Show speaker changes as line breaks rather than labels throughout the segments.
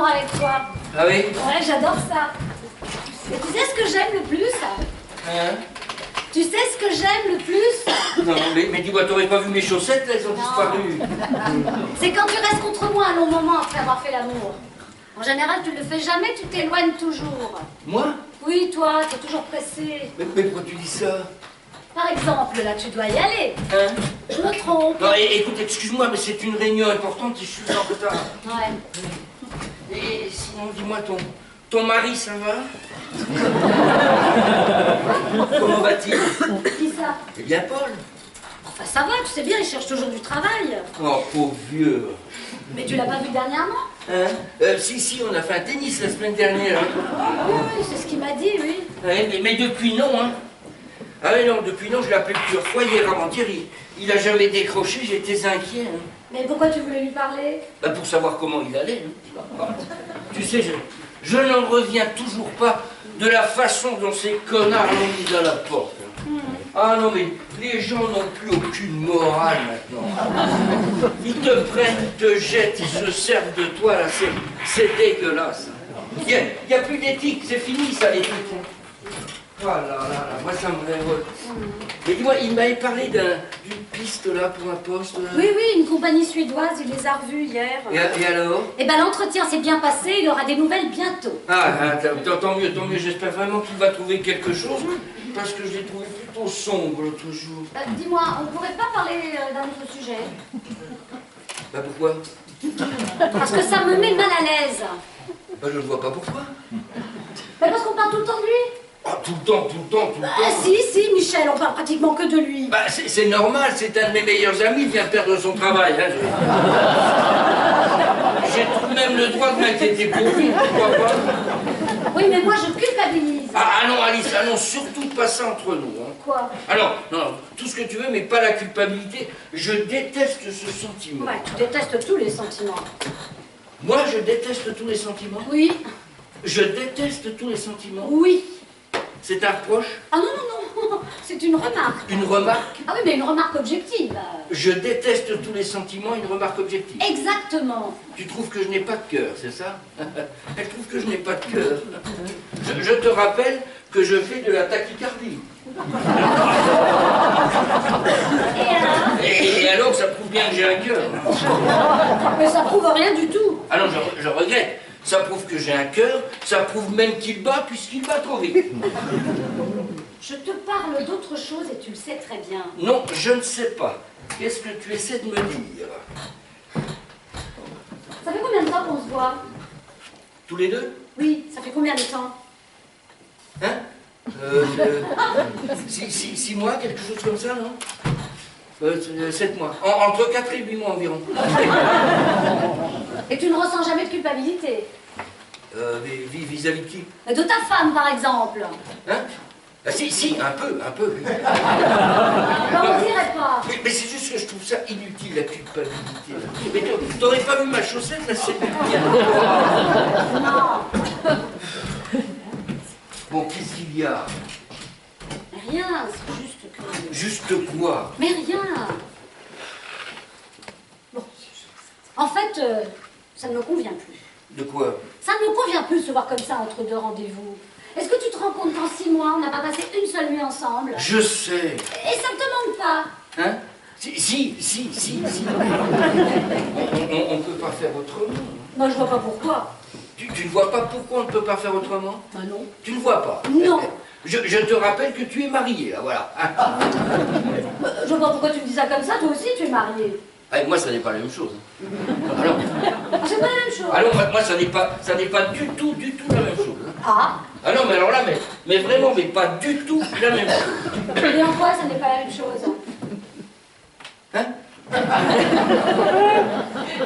l'amour avec toi.
Ah oui?
Ouais, j'adore ça. Et tu sais ce que j'aime le plus?
Hein?
Tu sais ce que j'aime le plus?
Non, mais dis-moi, t'aurais pas vu mes chaussettes, là, elles ont disparu.
C'est quand tu restes contre moi un long moment après avoir fait l'amour. En général, tu ne le fais jamais, tu t'éloignes toujours.
Moi?
Oui, toi, t'es toujours pressé.
Mais pourquoi tu dis ça?
Par exemple, là, tu dois y aller.
Hein?
Je me trompe.
Non, écoute, excuse-moi, mais c'est une réunion importante et je suis en retard.
Ouais.
Et sinon, dis-moi, ton mari, ça va? Comment va-t-il?
Qui ça?
Eh bien, Paul.
Enfin, ça va, tu sais bien, il cherche toujours du travail.
Oh, pauvre vieux.
Mais tu l'as pas vu dernièrement?
Hein? Si, on a fait un tennis la semaine dernière. Hein?
Oui, c'est ce qu'il m'a dit, oui.
Ouais, mais depuis, non, hein. Ah oui, non, depuis, non, je l'ai appelé plusieurs fois, hier, avant-hier, il a jamais décroché, j'étais inquiet. Hein.
Mais pourquoi tu voulais lui parler?
Bah, pour savoir comment il allait. Hein. Tu sais, je n'en reviens toujours pas de la façon dont ces connards l'ont mis à la porte. Hein. Ah non, mais les gens n'ont plus aucune morale maintenant. Ils te prennent, ils te jettent, ils se servent de toi, là, c'est dégueulasse. Il n'y a plus d'éthique, c'est fini ça, l'éthique. Oh là là là, moi ça me révolte. Mais dis-moi, il m'avait parlé d'une piste là pour un poste.
Oui, une compagnie suédoise, il les a revus hier.
Et alors?
Eh ben l'entretien s'est bien passé, il aura des nouvelles bientôt.
Tant mieux, j'espère vraiment qu'il va trouver quelque chose, parce que je l'ai trouvé plutôt sombre toujours.
Dis-moi, on pourrait pas parler d'un autre sujet?
Bah pourquoi?
Parce que ça me met mal à l'aise.
Bah je ne vois pas pourquoi.
Bah parce qu'on parle tout le temps de lui.
Ah, tout le temps.
Ah si, Michel, on parle pratiquement que de lui.
Bah c'est normal, c'est un de mes meilleurs amis, il vient perdre son travail. Hein, j'ai tout de même le droit de m'inquiéter pour lui, pourquoi pas?
Oui, mais moi je culpabilise.
Ah non, Alice, non, surtout pas ça entre nous. Hein.
Quoi?
Alors, non, tout ce que tu veux, mais pas la culpabilité. Je déteste ce sentiment.
Ouais, tu détestes tous les sentiments.
Moi, je déteste tous les sentiments.
Oui.
Je déteste tous les sentiments.
Oui.
C'est un reproche?
Ah non, c'est une remarque.
Une remarque?
Ah oui, mais une remarque objective.
Je déteste tous les sentiments, une remarque objective.
Exactement.
Tu trouves que je n'ai pas de cœur, c'est ça? Elle trouve que je n'ai pas de cœur. Je te rappelle que je fais de la tachycardie. Et alors, ça prouve bien que j'ai un cœur.
Mais ça prouve rien du tout.
Ah non, je regrette. Ça prouve que j'ai un cœur, ça prouve même qu'il bat puisqu'il bat trop vite.
Je te parle d'autre chose et tu le sais très bien.
Non, je ne sais pas. Qu'est-ce que tu essaies de me dire?
Ça fait combien de temps qu'on se voit?
Tous les deux?
Oui, ça fait combien de temps?
Hein? 6 mois, quelque chose comme ça, non? 7 mois. Entre 4 et 8 mois environ.
Et tu ne ressens jamais de culpabilité?
Vis-à-vis de qui?
De ta femme, par exemple.
Hein? Ah, si, un peu.
Alors, on dirait pas.
Mais c'est juste que je trouve ça inutile, la culpabilité. Mais t'aurais pas vu ma chaussette, là, c'est bien.
Non.
Bon, qu'est-ce qu'il y a?
Rien, c'est juste que...
Juste quoi?
Mais rien. Bon. En fait, ça ne me convient plus.
De quoi?
Ça ne me convient plus de se voir comme ça entre deux rendez-vous. Est-ce que tu te rends compte qu'en 6 mois, on n'a pas passé une seule nuit ensemble?
Je sais.
Et ça ne te manque pas?
Hein? Si. On ne peut pas faire autrement.
Moi, je vois pas pourquoi.
Tu ne vois pas pourquoi on ne peut pas faire autrement?
Bah non.
Tu ne vois pas?
Non.
Je te rappelle que tu es marié, là, voilà.
Je vois pas pourquoi tu me dis ça comme ça, toi aussi tu es marié.
Ah, moi, ça n'est pas la même chose. Alors,
C'est pas la même chose.
alors moi, ça n'est pas du tout la même chose.
Ah.
Ah non, mais alors là, mais vraiment, mais pas du tout la même chose.
Et en quoi ça n'est pas la même chose?
Hein?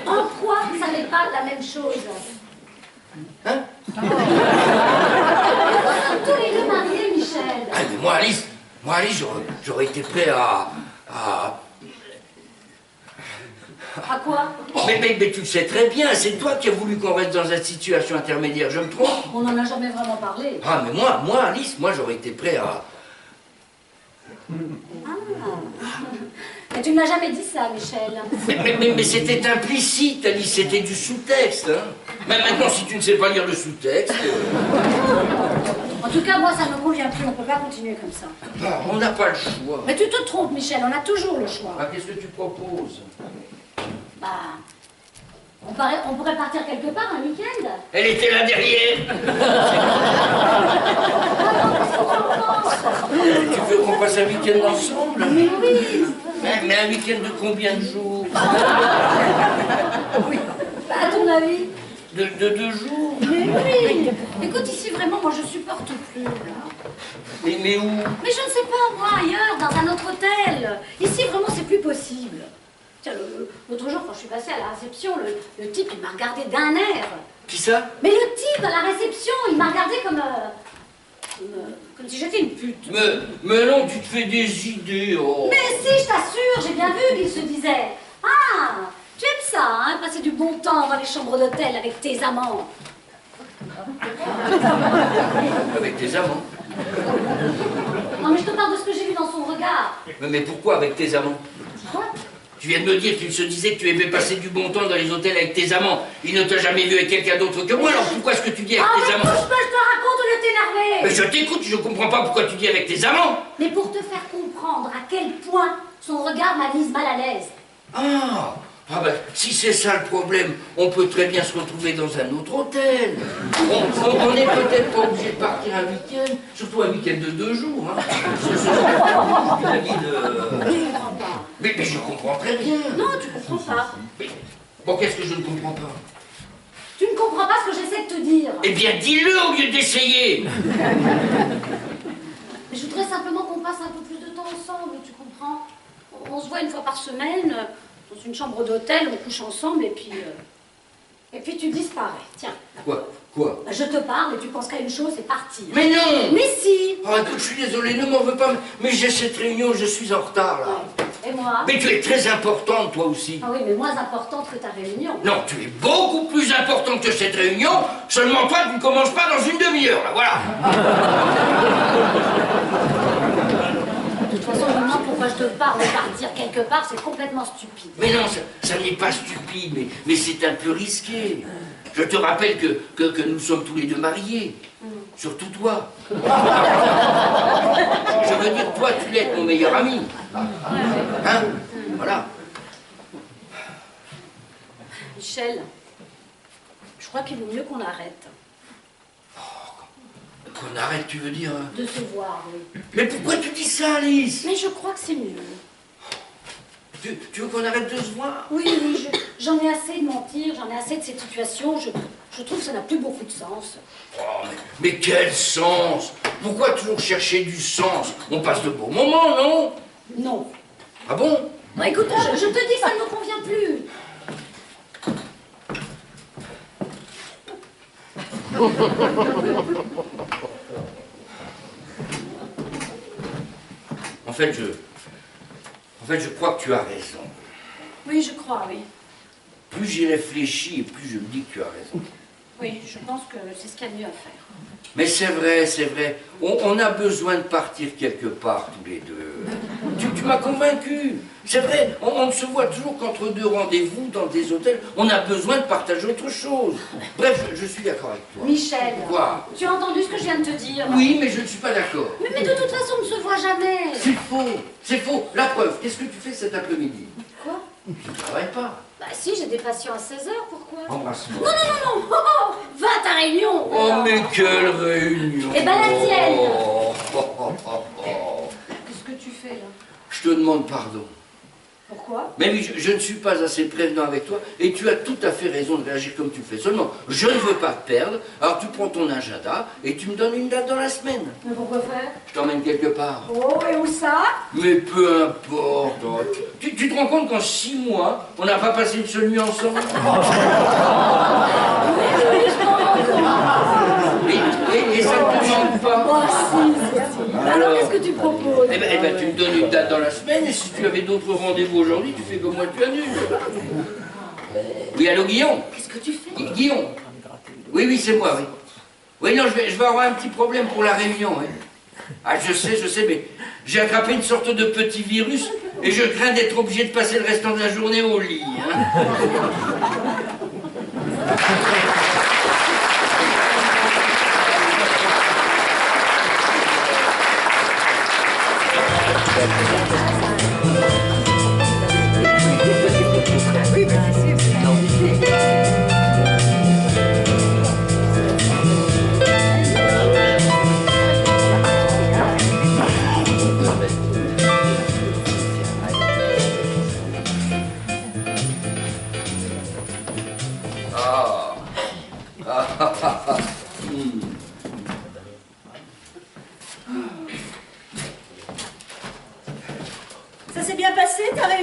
En quoi ça n'est pas la même chose?
Hein?
Nous sommes tous les deux mariés, Michel.
Ah, mais moi, Alice, j'aurais été prêt à...
À quoi?
Mais tu le sais très bien, c'est toi qui as voulu qu'on reste dans cette situation intermédiaire, je me trompe?
On n'en a jamais vraiment parlé.
Ah, mais moi, Alice, j'aurais été prêt à...
Mais tu ne m'as jamais dit ça, Michel.
Mais c'était implicite, Alice, c'était du sous-texte, hein? Même maintenant, si tu ne sais pas lire le sous-texte...
En tout cas, moi, ça ne me convient plus. On peut pas continuer comme ça.
Bah, on n'a pas le choix.
Mais tu te trompes, Michel. On a toujours le choix.
Ah, qu'est-ce que tu proposes?
Bah... On pourrait partir quelque part un week-end.
Elle était là derrière. Tu veux qu'on passe un week-end ensemble?
Mais oui.
Mais un week-end de combien de jours?
Oui. Bah, à ton avis?
De 2 jours?
Mais oui. Écoute, ici, vraiment, moi, je supporte plus, là.
Mais où?
Mais je ne sais pas, moi, ailleurs, dans un autre hôtel. Ici, vraiment, c'est plus possible. Tiens, l'autre jour, quand je suis passée à la réception, le type, il m'a regardé d'un air.
Qui ça?
Mais le type, à la réception, il m'a regardé comme si j'étais une pute.
Mais non, tu te fais des idées, oh.
Mais si, je t'assure, j'ai bien vu qu'il se disait. Ah, tu aimes ça, hein, passer du bon temps dans les chambres d'hôtel avec tes amants.
Avec tes amants?
Non, mais je te parle de ce que j'ai vu dans son regard.
Mais pourquoi avec tes amants?
Quoi?
Tu viens de me dire qu'il se disait que tu aimais passer du bon temps dans les hôtels avec tes amants. Il ne t'a jamais vu avec quelqu'un d'autre que moi, alors pourquoi est-ce que tu dis avec tes amants?
Ah, mais touche pas, je te raconte, au lieu de t'énerver.
Mais je t'écoute, je comprends pas pourquoi tu dis avec tes amants.
Mais pour te faire comprendre à quel point son regard m'a mise mal à l'aise.
Ah ben, si c'est ça le problème, on peut très bien se retrouver dans un autre hôtel. On n'est peut-être pas obligé de partir un week-end, surtout un week-end de 2 jours. Hein. La vie de...
Je comprends pas.
Mais je comprends très bien.
Non, tu comprends pas.
Mais, bon, qu'est-ce que je ne comprends pas?
Tu ne comprends pas ce que j'essaie de te dire.
Eh bien, dis-le au lieu d'essayer.
Mais je voudrais simplement qu'on passe un peu plus de temps ensemble, tu comprends? On se voit une fois par semaine, dans une chambre d'hôtel, on couche ensemble et puis tu disparais. Tiens.
Quoi?
Bah, je te parle et tu penses qu'à une chose, c'est partir.
Mais non!
Mais si!
Oh, écoute, je suis désolé, ne m'en veux pas, mais j'ai cette réunion, je suis en retard, là.
Et moi?
Mais tu es très importante, toi aussi.
Ah oui, mais moins importante que ta réunion.
Non, tu es beaucoup plus importante que cette réunion, seulement toi, tu ne commences pas dans une demi-heure, là, voilà.
De toute façon, je me demande pourquoi je te parle de partir quelque part, c'est complètement stupide.
Mais non, ça n'est pas stupide, mais c'est un peu risqué. Je te rappelle que nous sommes tous les deux mariés. Surtout toi. Je veux dire, toi, tu l'es mon meilleur ami. Hein? Voilà.
Michel, je crois qu'il vaut mieux qu'on arrête.
Qu'on arrête, tu veux dire?
De se voir, oui.
Mais pourquoi tu dis ça, Alice?
Mais je crois que c'est mieux.
Tu veux qu'on arrête de se voir?
Oui, j'en ai assez de mentir, j'en ai assez de cette situation. Je trouve que ça n'a plus beaucoup de sens.
Oh, mais quel sens? Pourquoi toujours chercher du sens? On passe de beaux moments, non?
Non.
Ah bon?
Bon, écoute, je te dis que ça ne me convient plus.
En fait, je crois que tu as raison.
Oui, je crois, oui.
Plus j'y réfléchis et plus je me dis que tu as raison.
Oui, je pense que c'est ce qu'il y a de mieux à faire.
Mais c'est vrai, c'est vrai. On a besoin de partir quelque part tous les deux. Tu m'as convaincu. C'est vrai, on ne se voit toujours qu'entre 2 rendez-vous dans des hôtels. On a besoin de partager autre chose. Bref, je suis d'accord avec toi.
Michel.
Quoi?
Tu as entendu ce que je viens de te dire?
Oui, mais je ne suis pas d'accord.
Mais de toute façon, on ne se voit jamais.
C'est faux. C'est faux. La preuve, qu'est-ce que tu fais cet après-midi?
Quoi?
Tu ne travailles pas.
Bah si, j'ai des patients à 16h, pourquoi?
Embrasse-moi.
Non, non, non, non, oh, va à ta réunion.
Oh, mais quelle réunion!
Eh ben, la tienne.
Oh.
Qu'est-ce que tu fais, là?
Je te demande pardon.
Pourquoi?
Mais oui, je ne suis pas assez prévenant avec toi, et tu as tout à fait raison de réagir comme tu fais. Seulement, je ne veux pas te perdre, alors tu prends ton agenda, et tu me donnes une date dans la semaine.
Mais pourquoi faire?
Je t'emmène quelque part.
Oh, et où ça?
Mais peu importe. Oh. Tu te rends compte qu'en 6 mois, on n'a pas passé une seule nuit ensemble? Et ça ne te manque pas?
Oh, si. Alors, qu'est-ce que tu proposes?
Eh ben, tu me donnes une date dans la semaine, et si tu avais d'autres rendez-vous aujourd'hui, tu fais comme moi, tu annules. Oui, allô, Guillaume?
Qu'est-ce que tu fais?
Guillaume? Oui, c'est moi, oui. Oui, non, je vais avoir un petit problème pour la réunion, oui. Ah, je sais, mais j'ai attrapé une sorte de petit virus, et je crains d'être obligé de passer le restant de la journée au lit, hein.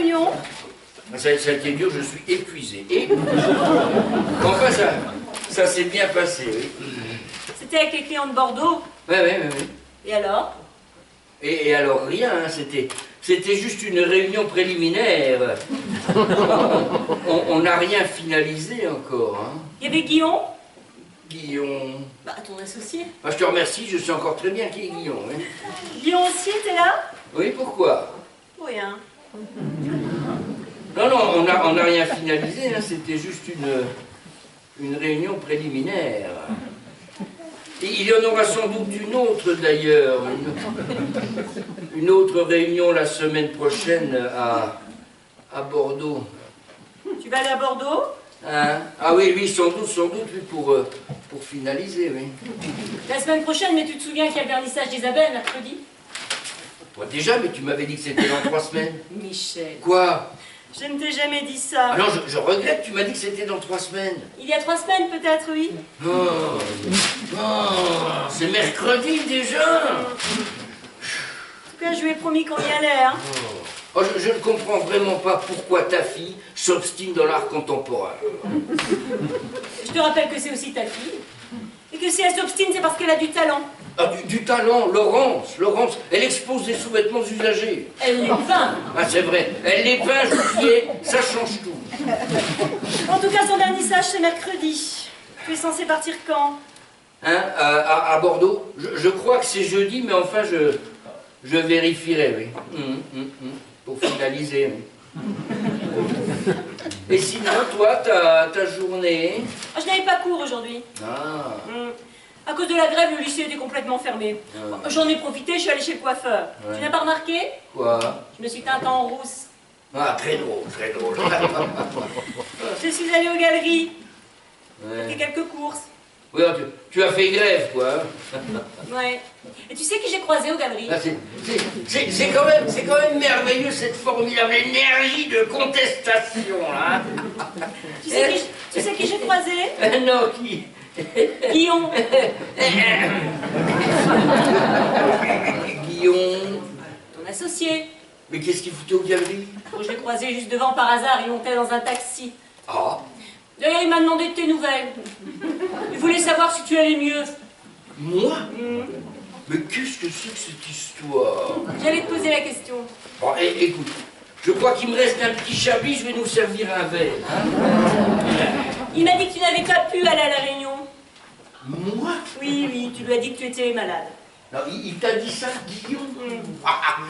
réunion?
Ça a été dur, je suis épuisé. Et enfin, ça s'est bien passé, oui.
C'était avec les clients de Bordeaux?
Oui.
Et alors?
Et alors, rien, hein, c'était juste une réunion préliminaire. On n'a rien finalisé encore. Hein.
Il y avait Guillaume?
Guillaume...
Bah, ton associé.
Ah, je te remercie, je sais encore très bien qui est Guillaume. Hein.
Guillaume aussi était là?
Oui, pourquoi?
Pour rien.
Non, on n'a rien finalisé, hein, c'était juste une réunion préliminaire. Et il y en aura sans doute une autre d'ailleurs, une autre réunion la semaine prochaine à Bordeaux.
Tu vas aller à Bordeaux?
Hein? Ah oui, sans doute, oui, pour finaliser, oui.
La semaine prochaine, mais tu te souviens qu'il y a le vernissage d'Isabelle, mercredi?
Toi déjà, mais tu m'avais dit que c'était dans 3 semaines.
Michel.
Quoi?
Je ne t'ai jamais dit ça.
Ah non, je regrette, tu m'as dit que c'était dans 3 semaines.
Il y a 3 semaines peut-être, oui.
Oh, c'est mercredi déjà.
En tout cas, je lui ai promis qu'on y allait, hein.
Oh, je ne comprends vraiment pas pourquoi ta fille s'obstine dans l'art contemporain.
Je te rappelle que c'est aussi ta fille. Et que si elle s'obstine, c'est parce qu'elle a du talent.
Ah, du talent, Laurence, elle expose des sous-vêtements usagés.
Elle les peint.
Ah, c'est vrai, elle les peint, je dis, ça change tout.
En tout cas, son vernissage, c'est mercredi. Tu es censé partir quand?
Hein, à Bordeaux? Je crois que c'est jeudi, mais enfin, je vérifierai, oui. Pour finaliser, oui. Et sinon, toi, ta journée?
Ah, je n'avais pas cours aujourd'hui.
Ah.
À cause de la grève, le lycée était complètement fermé. J'en ai profité, je suis allée chez le coiffeur.
Ouais.
Tu n'as pas remarqué?
Quoi?
Je me suis teinte en rousse.
Ah, très drôle, très drôle.
Je suis allée aux galeries. J'ai
Ouais.
fait quelques courses.
Oui, tu as fait grève, quoi.
Ouais. Et tu sais qui j'ai croisé aux galeries?
Ah, c'est quand même merveilleux, cette formidable énergie de contestation, là.
Tu sais qui j'ai croisé?
Non, qui?
Guillaume.
Guillaume.
Ton associé.
Mais qu'est-ce qu'il foutait aux galeries?
Oh, je l'ai croisé juste devant par hasard, il montait dans un taxi.
Ah.
D'ailleurs, il m'a demandé de tes nouvelles. Il voulait savoir si tu allais mieux.
Moi? Mais qu'est-ce que c'est que cette histoire?
J'allais te poser la question.
Bon, écoute, je crois qu'il me reste un petit chablis, je vais nous servir un verre. Hein?
Il m'a dit que tu n'avais pas pu aller à la réunion.
Moi?
Oui, tu lui as dit que tu étais malade.
Non, il t'a dit ça, Guillaume?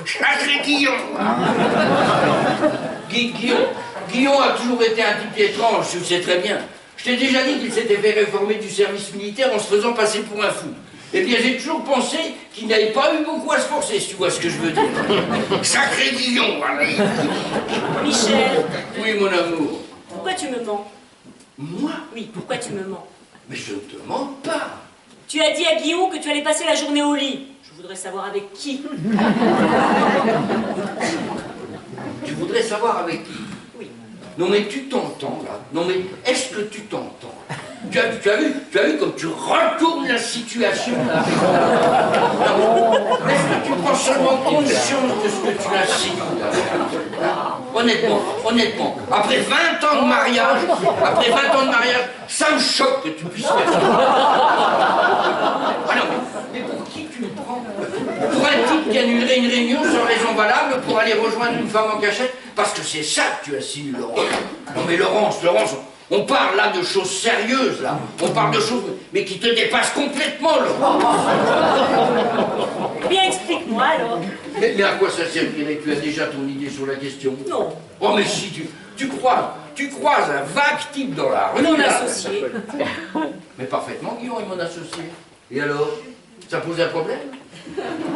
Sacré Guillaume! Guillaume a toujours été un type étrange, tu le sais très bien. Je t'ai déjà dit qu'il s'était fait réformer du service militaire en se faisant passer pour un fou. Eh bien, j'ai toujours pensé qu'il n'avait pas eu beaucoup à se forcer, si tu vois ce que je veux dire. Sacré Guillaume!
Michel.
Oui, mon amour.
Pourquoi tu me mens?
Moi?
Oui, pourquoi tu me mens?
Mais je ne te mens pas.
Tu as dit à Guillaume que tu allais passer la journée au lit. Je voudrais savoir avec qui.
Tu voudrais savoir avec qui?
Oui.
Non mais tu t'entends là? Non mais est-ce que tu t'entends? Tu as vu comme tu retournes la situation là? Est-ce que tu prends seulement conscience de ce que tu insinues là? Honnêtement, après 20 ans de mariage, ça me choque que tu puisses faire ça. Ah non, mais pour qui tu me prends? Pour un type qui annulerait une réunion sans raison valable pour aller rejoindre une femme en cachette? Parce que c'est ça que tu insinues, Laurence. Non mais Laurence, on parle là de choses sérieuses, là. On parle de choses, mais qui te dépassent complètement, Laurence.
Eh bien, explique-moi alors.
Mais à quoi ça servirait? Tu as déjà ton idée sur la question?
Non.
Oh mais si, tu croises un vague type dans la rue.
Mon
là.
associé.
Mais parfaitement, Guillaume est mon associé. Et alors? Ça pose un problème?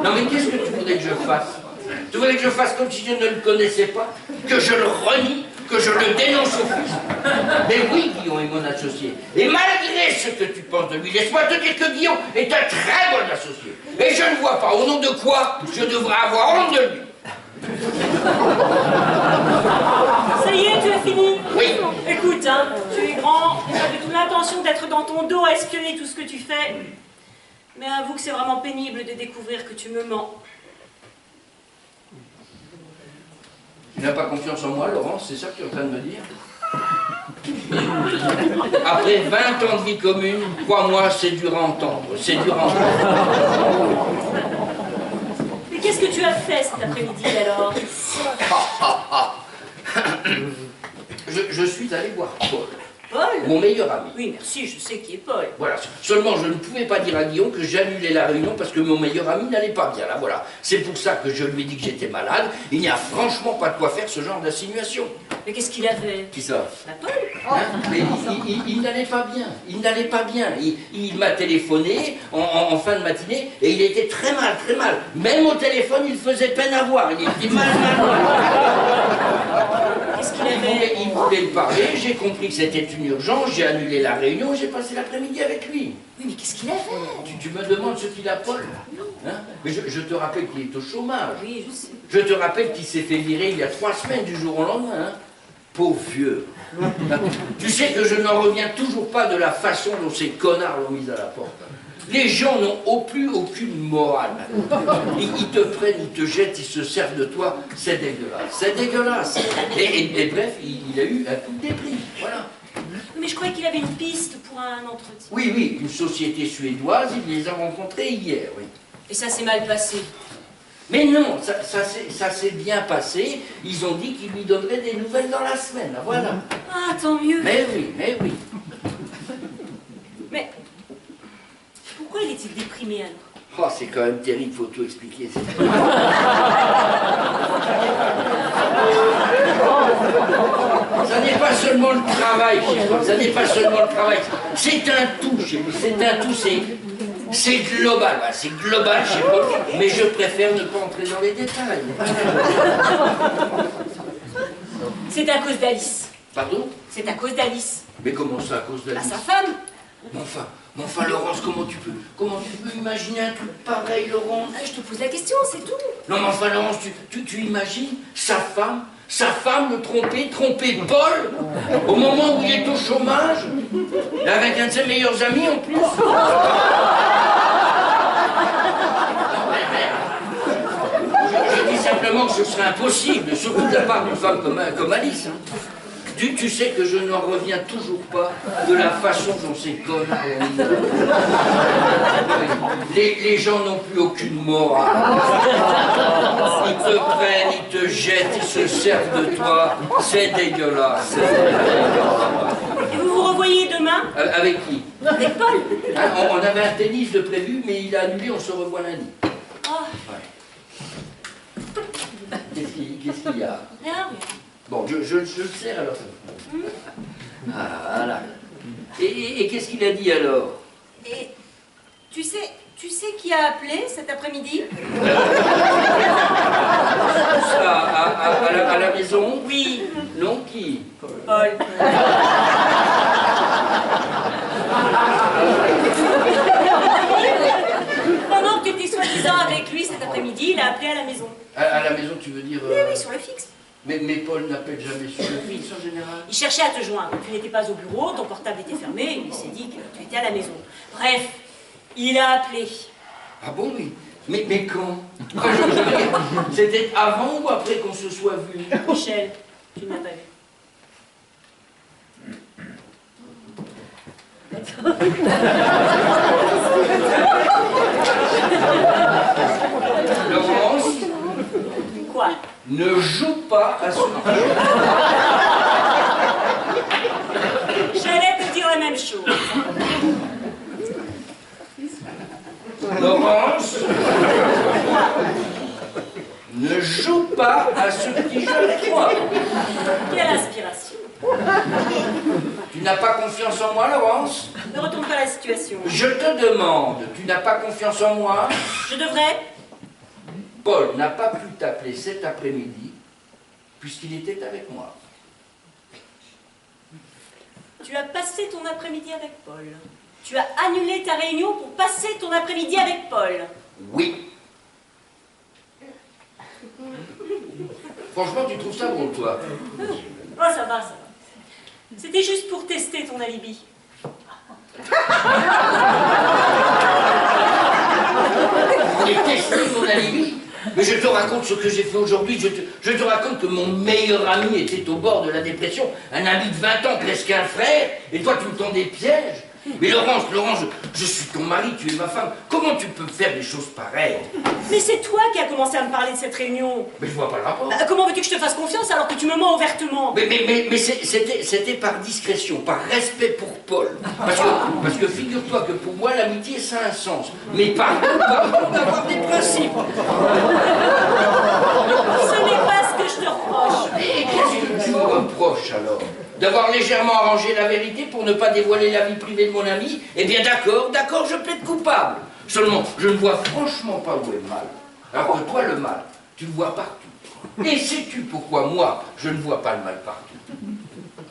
Non mais qu'est-ce que tu voudrais que je fasse? Tu voudrais que je fasse comme si je ne le connaissais pas? Que je le renie? Que je le dénonce au fils? Mais oui, Guillaume est mon associé. Et malgré ce que tu penses de lui, laisse-moi te dire que Guillaume est un très bon associé. Et je ne vois pas au nom de quoi je devrais avoir honte de lui.
Ça y est, tu as fini?
Oui.
Écoute, hein, tu es grand, tu avais toute l'intention d'être dans ton dos à espionner tout ce que tu fais. Mais avoue que c'est vraiment pénible de découvrir que tu me mens.
Tu n'as pas confiance en moi, Laurence, c'est ça que tu es en train de me dire? Après 20 ans de vie commune, crois-moi, c'est dur à entendre, c'est dur à entendre.
Mais qu'est-ce que tu as fait cet après-midi alors?
Je suis allé voir Paul.
Paul?
Mon meilleur ami.
Oui, merci, je sais qui est Paul.
Voilà, seulement je ne pouvais pas dire à Guillaume que j'annulais la réunion parce que mon meilleur ami n'allait pas bien, là, voilà. C'est pour ça que je lui ai dit que j'étais malade. Il n'y a franchement pas de quoi faire ce genre d'insinuation.
Mais qu'est-ce qu'il avait?
Qui ça?
Bah, Paul.
Hein? Mais il n'allait pas bien, il n'allait pas bien. Il m'a téléphoné en fin de matinée et il était très mal, très mal. Même au téléphone, il faisait peine à voir, il était mal.
Qu'est-ce qu'il avait?
Il voulait me parler, j'ai compris que c'était une urgence, j'ai annulé la réunion, j'ai passé l'après-midi avec lui.
Oui, mais qu'est-ce qu'il avait?
Tu me demandes ce qu'il a, Paul, hein? Mais je te rappelle qu'il est au chômage.
Oui, je sais.
Je te rappelle qu'il s'est fait virer il y a 3 semaines du jour au lendemain. Hein? Pauvre vieux. Tu sais que je n'en reviens toujours pas de la façon dont ces connards l'ont mis à la porte. Les gens n'ont plus aucune morale. Ils te prennent, ils te jettent, ils se servent de toi. C'est dégueulasse. C'est dégueulasse. Et bref, il a eu un coup de dépris. Voilà.
Mais je croyais qu'il avait une piste pour un entretien.
Oui, oui, une société suédoise, il les a rencontrés hier, oui.
Et ça s'est mal passé.
Mais non, ça s'est bien passé. Ils ont dit qu'ils lui donneraient des nouvelles dans la semaine, voilà.
Ah, tant mieux.
Mais oui, mais oui.
Mais pourquoi il était déprimé alors?
Oh, c'est quand même terrible, faut tout expliquer. Ça n'est pas seulement le travail chez Paul, ça n'est pas seulement le travail. C'est un tout chez lui, c'est un tout, c'est global, c'est global chez Paul, mais je préfère ne pas entrer dans les détails.
C'est à cause d'Alice.
Pardon?
C'est à cause d'Alice.
Mais comment ça, à cause de
À sa femme.
Mais enfin, Laurence, comment tu peux imaginer un truc pareil, Laurence?
Ah, je te pose la question, c'est tout.
Non, mais enfin, Laurence, tu imagines sa femme le tromper Paul, au moment où il est au chômage, avec un de ses meilleurs amis en plus. Je dis simplement que ce serait impossible, surtout de la part d'une femme comme Alice. Hein. Tu sais que je n'en reviens toujours pas de la façon dont ces connards les gens n'ont plus aucune morale. Ils te prennent, ils te jettent, ils se servent de toi. C'est dégueulasse.
Et vous vous revoyez demain?
Avec qui?
Avec Paul.
Ah, on avait un tennis de prévu, mais il a annulé, on se revoit lundi.
Oh.
Ouais. Qu'est-ce qu'il y a?
Rien.
Bon, je le sais alors. Ah, voilà. Et qu'est-ce qu'il a dit alors?
Et tu sais qui a appelé cet après-midi?
Ça, à la maison?
Oui.
Non, qui?
Paul. Pendant que tu étais soi-disant avec lui cet après-midi, il a appelé à la maison.
À la maison, tu veux dire...
Oui, oui, sur le fixe.
Mais Paul n'appelle jamais sur le fixe en général.
Il cherchait à te joindre. Tu n'étais pas au bureau, ton portable était fermé, il s'est dit que tu étais à la maison. Bref, il a appelé.
Ah bon, oui. Mais quand? C'était avant ou après qu'on se soit vu?
Michel, tu ne l'as pas vu.
Laurence,
Quoi?
ne joue pas à ce jeu.
J'allais te dire la même chose.
Laurence, ne joue pas à ce petit jeu avec moi.
Quelle inspiration.
Tu n'as pas confiance en moi, Laurence?
Ne retourne pas la situation.
Je te demande, tu n'as pas confiance en moi?
Je devrais.
Paul n'a pas pu t'appeler cet après-midi puisqu'il était avec moi.
Tu as passé ton après-midi avec Paul. Tu as annulé ta réunion pour passer ton après-midi avec Paul.
Oui. Franchement, tu trouves ça bon, toi?
Oh, ça va, ça va. C'était juste pour tester ton alibi.
Et tester mon alibi? Mais je te raconte ce que j'ai fait aujourd'hui. Je te raconte que mon meilleur ami était au bord de la dépression. Un ami de 20 ans, presque un frère. Et toi, tu me tends des pièges. Mais Laurence, je suis ton mari, tu es ma femme. Comment tu peux me faire des choses pareilles?
Mais c'est toi qui as commencé à me parler de cette réunion.
Mais je vois pas le rapport.
Comment veux-tu que je te fasse confiance alors que tu me mens ouvertement?
Mais c'était par discrétion, par respect pour Paul. Parce que figure-toi que pour moi, l'amitié, ça a un sens. Mais pardon d'avoir des principes.
Ce n'est pas ce que je te reproche.
Et qu'est-ce que tu me reproches alors? D'avoir légèrement arrangé la vérité pour ne pas dévoiler la vie privée de mon ami? Eh bien d'accord, je plaide coupable. Seulement, je ne vois franchement pas où est le mal. Alors que toi, le mal, tu le vois partout. Et sais-tu pourquoi moi, je ne vois pas le mal partout?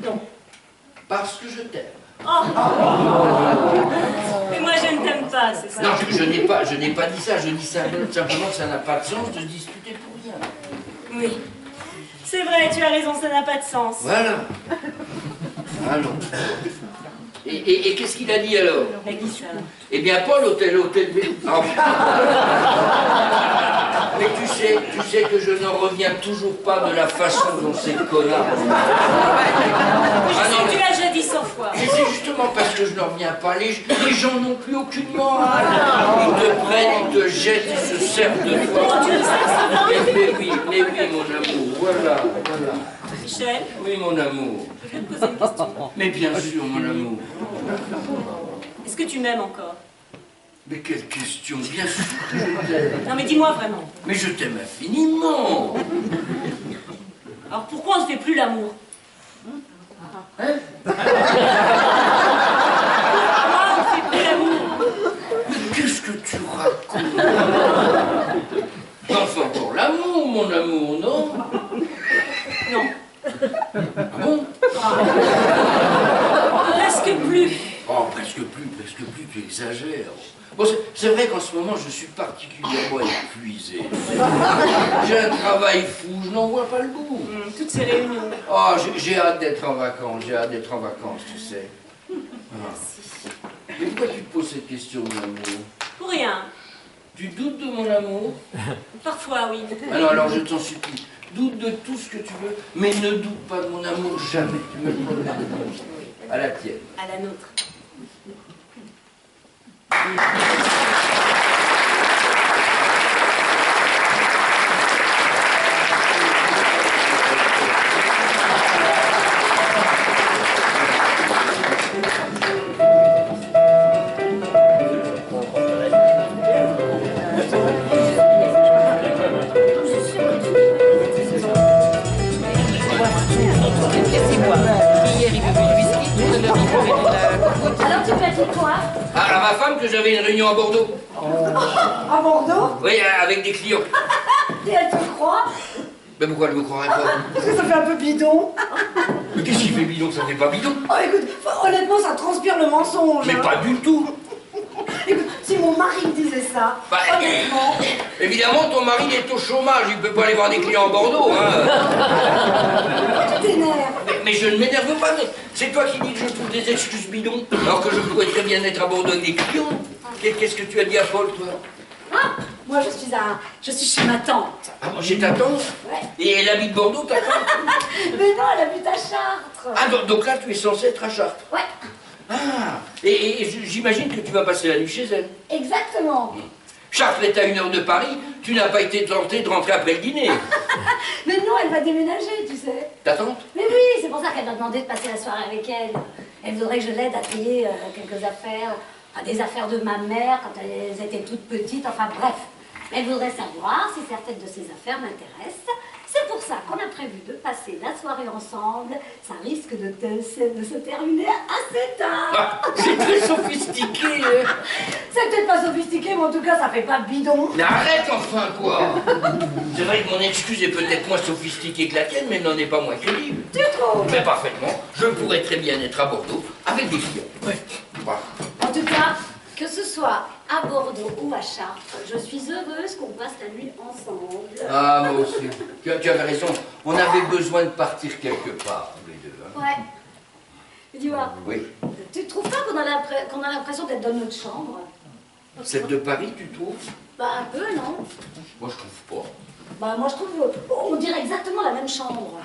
Non.
Parce que je t'aime.
Oh. Mais moi, je ne t'aime pas, c'est ça?
Non, je n'ai pas dit ça. Je dis simplement que ça n'a pas de sens de se disputer pour rien.
Oui. C'est vrai, tu as raison, ça n'a pas de sens.
Voilà. Alors. Et qu'est-ce qu'il a dit alors?
Mais qui ça?
Eh bien, Paul, hôtel. Oh. Mais tu sais que je n'en reviens toujours pas de la façon dont ces connards.
Je sais que tu l'as déjà dit 100 fois.
Et c'est justement parce que je n'en reviens pas. Les gens n'ont plus aucune morale. Ils te prennent, ils te jettent, ils se servent de toi.
Tu le sais, ça va?
Mais oui, mon amour, voilà.
Michel?
Oui, mon amour.
Je vais te poser une question.
Mais bien sûr, mon amour.
Est-ce que tu m'aimes encore?
Mais quelle question, bien sûr que je t'aime.
Non mais dis-moi vraiment.
Mais je t'aime infiniment.
Alors pourquoi on ne fait plus l'amour?
Hein?
Pourquoi on ne fait plus l'amour?
Qu'est-ce que tu racontes? Enfin, pour l'amour, mon amour, non?
Non.
Ah bon?
Presque plus.
Oh, presque plus, tu exagères. Bon, c'est vrai qu'en ce moment, je suis particulièrement épuisé. J'ai un travail fou, je n'en vois pas le bout.
Toutes ces réunions.
Oh, j'ai hâte d'être en vacances, tu sais. Merci. Mais pourquoi tu te poses cette question, mon amour?
Pour rien.
Tu doutes de mon amour?
Parfois, oui.
Alors, je t'en supplie, doute de tout ce que tu veux, mais ne doute pas de mon amour, jamais. Tu me le promets. À la tienne.
À la nôtre.
Alors tu m'as dit quoi?
À ma femme que j'avais une réunion à Bordeaux.
À Bordeaux?
Oui, avec des clients.
Et elle te croit?
Mais pourquoi elle ne me croirait pas?
Parce que ça fait un peu bidon.
Mais qu'est-ce qui fait bidon? Ça fait pas bidon.
Oh écoute, honnêtement ça transpire le mensonge.
Mais
hein.
pas du tout.
Écoute, si mon mari me disait ça,
Bah,
honnêtement...
Évidemment, ton mari est au chômage, il peut pas aller voir des clients à Bordeaux, hein.
Pourquoi tu t'énerves?
Mais je ne m'énerve pas, c'est toi qui dis que je trouve des excuses bidons, alors que je pourrais très bien être à Bordeaux avec des clients. Qu'est-ce que tu as dit à Paul, toi?
Ah, moi je suis chez ma tante.
Ah, moi, chez ta tante?
Ouais.
Et elle habite Bordeaux, ta tante?
Mais non, elle habite à Chartres.
Ah, donc là, tu es censé être à Chartres.
Ouais,
Ah, et j'imagine que tu vas passer la nuit chez elle.
exactement.
Chartres est à 1 heure de Paris, tu n'as pas été tenté de rentrer après le dîner.
Mais non, elle va déménager, tu sais.
Ta tante?
Mais oui, c'est pour ça qu'elle m'a demandé de passer la soirée avec elle. Elle voudrait que je l'aide à trier quelques affaires, enfin, des affaires de ma mère quand elles étaient toutes petites, enfin bref. Elle voudrait savoir si certaines de ces affaires m'intéressent. C'est pour ça qu'on a prévu de passer la soirée ensemble. Ça risque de se terminer assez tard.
Ah, c'est très sophistiqué, hein.
C'est peut-être pas sophistiqué, mais en tout cas, ça fait pas bidon.
Mais arrête enfin, quoi. C'est vrai que mon excuse est peut-être moins sophistiquée que la tienne, mais n'en est pas moins crédible.
Tu trouves?
Mais parfaitement, je pourrais très bien être à Bordeaux avec des clients. Ouais. Voilà.
En tout cas, que ce soit à Bordeaux ou à Chartres, je suis heureuse qu'on passe la nuit ensemble.
Ah, moi aussi. Tu avais raison. On avait besoin de partir quelque part, tous les deux. Hein.
Ouais. Mais dis-moi,
Oui.
tu trouves pas qu'on a l'impression d'être dans notre chambre?
Celle de Paris, tu trouves?
Bah un peu, non?
Moi, je trouve pas.
Bah moi je trouve, on dirait exactement la même chambre.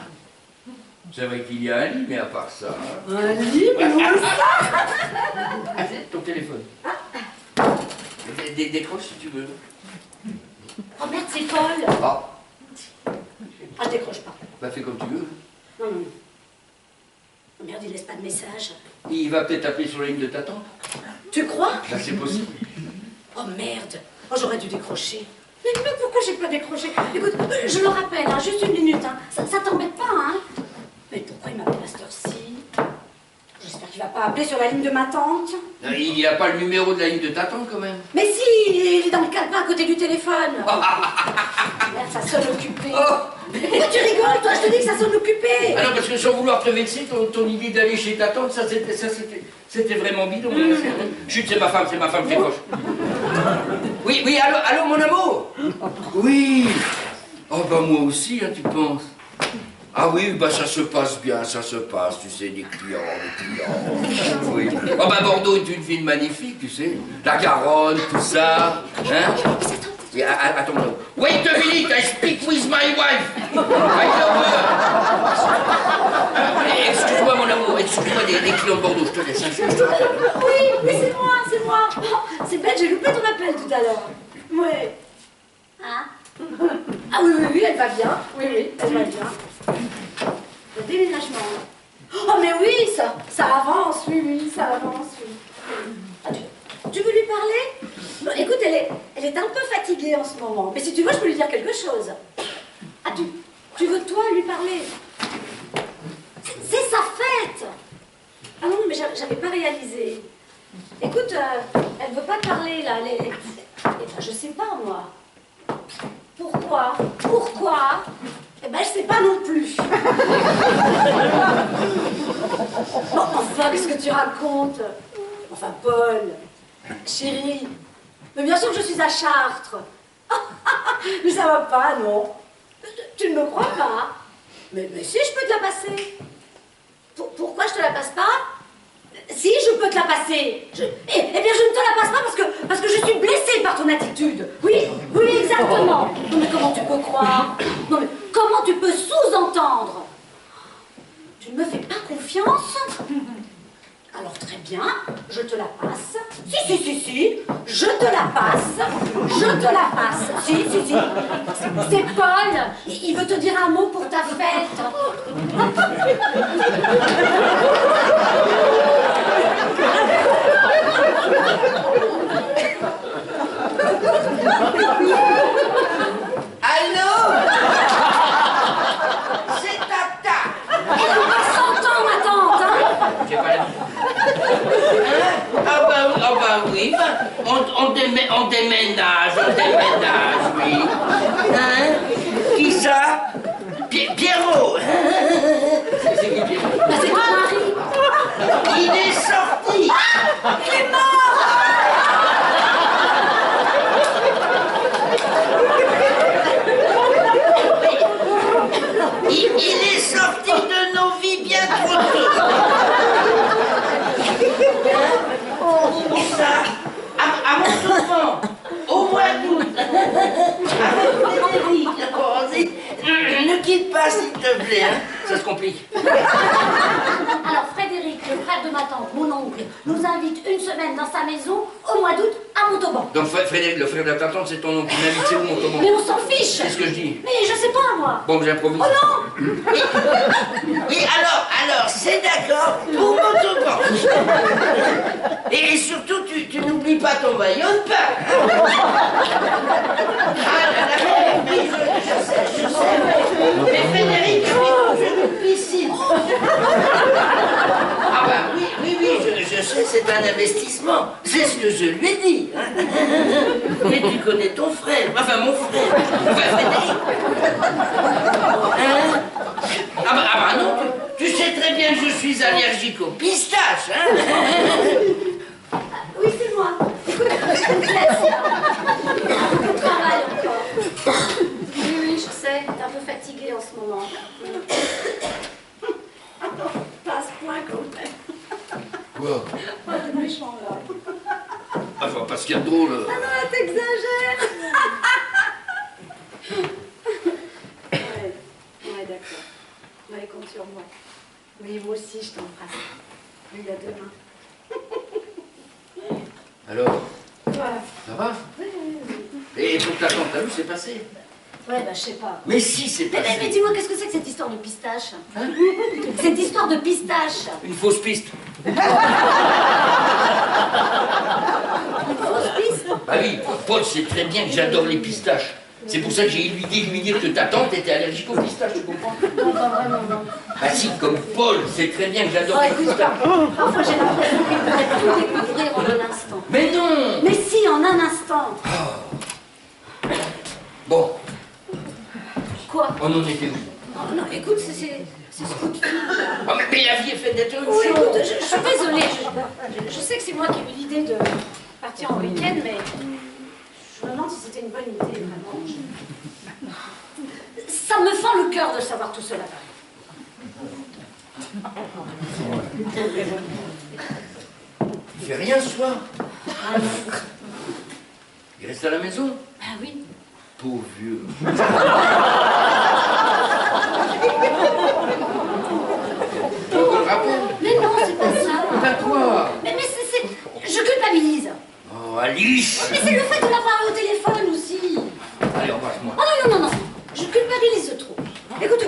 C'est vrai qu'il y a un lit, mais à part ça...
Un lit, mais où ça?
Ah, c'est ton téléphone. Décroche si tu veux.
Oh merde, c'est Paul.
Ah,
Ah, je décroche pas.
bah fais comme tu veux.
Non, non, non. Oh merde, il laisse pas de message.
Il va peut-être appeler sur la ligne de ta tante.
Tu crois?
Là, c'est possible.
Oh merde. Oh, j'aurais dû décrocher. Mais pourquoi j'ai pas décroché? Écoute, je le rappelle, hein, juste une minute. Hein. Ça t'embête pas, hein? Mais pourquoi il m'appelle à cette heure-ci? J'espère qu'il va pas appeler sur la ligne de ma tante.
Il n'y a pas le numéro de la ligne de ta tante, quand même.
Mais si, il est dans le calepin à côté du téléphone. Merde, ça sonne occupé.
Oh.
Pourquoi tu rigoles, toi? Je te dis que ça sonne occupé.
Ah non, parce que sans vouloir te vexer, ton idée d'aller chez ta tante, c'était vraiment bidon. Chut, c'est ma femme, décroche. Oui, allô, mon amour? Oui. Oh, bah moi aussi, hein, tu penses? Ah oui, bah ça se passe bien, ça se passe, tu sais, des clients. Oui. Oh, bah Bordeaux est une ville magnifique, tu sais. La Garonne, tout ça. Hein? Oui, attends, non. Wait a minute, I speak with my wife. I love her. Excuse-moi, mon amour, excuse-moi des clients de Bordeaux, je te laisse. Je te rappelle.
Oui, c'est moi. Oh, c'est bête, j'ai loupé ton appel tout à l'heure. Ouais. Hein? Ah oui, elle va bien. Oui, elle va bien. Le déménagement. Oh, mais oui, ça avance, oui, ça avance, oui. Ah, tu veux lui parler? Non, écoute, elle est un peu fatiguée en ce moment. Mais si tu veux, je peux lui dire quelque chose. Ah, tu veux, toi, lui parler? C'est sa fête! Ah non, mais j'avais pas réalisé. Écoute, elle veut pas te parler, là. Je sais pas, moi. Pourquoi? Eh ben, je sais pas non plus. Bon, enfin, qu'est-ce que tu racontes? Enfin, Paul, chérie, mais bien sûr que je suis à Chartres. Mais ça va pas, non? Tu ne me crois pas? Mais si, je peux te la passer. Pourquoi je te la passe pas? Si, je peux te la passer. Eh bien, je ne te la passe pas parce que je suis blessée par ton attitude. Oui, exactement. Non, mais comment tu peux croire? Non, mais comment tu peux sous-entendre? Tu ne me fais pas confiance? Alors, très bien, je te la passe. Si, je te la passe. Si. C'est Paul. Il veut te dire un mot pour ta fête.
Allô? C'est Tata.
Elle peut pas s'entendre, ma tante, hein?
J'ai pas la... Ah bah oui, on déménage, oui. Hein? Qui ça? Pierrot. C'est qui Pierrot?
Bah, c'est ton mari.
Il est sorti.
Il est mort.
Il est sorti de nos vies bien trop tôt. Ça, à mon tournant, au mois d'août, avec Frédéric, ne quitte pas s'il te plaît, hein. Ça se complique.
Alors Frédéric, le frère de ma tante, mon oncle, nous invite une semaine dans sa maison au mois d'août à Montauban.
Donc Frédéric, le frère de ta tante, c'est ton oncle. Il m'invite, c'est où Montauban?
Mais on s'en fiche.
C'est ce que je dis.
Mais je sais pas, moi.
Bon, j'improvise.
Oh non.
Oui, alors, c'est d'accord pour Montauban. Et surtout, tu n'oublies pas ton maillot de bain. Ah là là, oui, je sais. Mais Frédéric, oui, je une piscine. Ah bah oui, je sais, c'est un investissement. C'est ce que je lui ai dit. Mais tu connais ton frère, enfin mon frère, enfin Frédéric. Hein? Ah bah non, tu sais très bien que je suis allergique aux pistaches, hein?
Oui, c'est moi. Écoute, je me laisse. On travaille encore. Oui, je sais, t'es un peu fatiguée en ce moment. Pas à ce point quand même.
Quoi?
Oh, t'es méchant là.
Enfin, parce qu'il y a de drôle.
Ah non, t'exagères. Ouais, d'accord. Ouais, compte sur moi. Oui, moi aussi, je t'embrasse. Oui, à demain.
Alors,
Voilà.
ça va?
Oui.
Et pour ta tante, t'as vu, c'est passé?
Ouais, bah, je sais pas.
Mais si, c'est
Mais
passé.
dis-moi, qu'est-ce que c'est que cette histoire de pistache?
Hein?
Cette histoire de pistache.
Une fausse piste.
Une fausse piste?
Ah oui, Paul sait très bien que j'adore les pistaches. C'est pour ça que j'ai eu l'idée de lui dire que ta tante était allergique aux pistaches, tu comprends?
Non, pas vraiment, non.
Ah si, comme Paul sait très bien que j'adore
Oh,
les
écoute,
pistaches.
parfois j'ai l'impression qu'il pourrait tout découvrir en un instant.
Mais non!
Mais si, en un instant.
Bon,
Quoi?
on en était où?
Oh, non, écoute, c'est ce coup de fil.
Ah, mais la vie est faite d'être une
Oh,
chose.
écoute, je suis désolée. Je sais que c'est moi qui ai eu l'idée de partir en week-end, mais je me demande si c'était une bonne idée, vraiment. Ça me fend le cœur de savoir tout cela.
Il fait rien ce soir. Il reste à la maison.
Ah oui.
Pauvre vieux. Tu veux qu'on le rappelle?
Mais non, c'est pas ça.
Ben quoi?
Mais je culpabilise.
Oh, Alice!
Mais c'est le fait de la parler au téléphone aussi.
Allez, embrasse-moi.
Oh non, non, non, non. Je culpabilise trop. Écoute,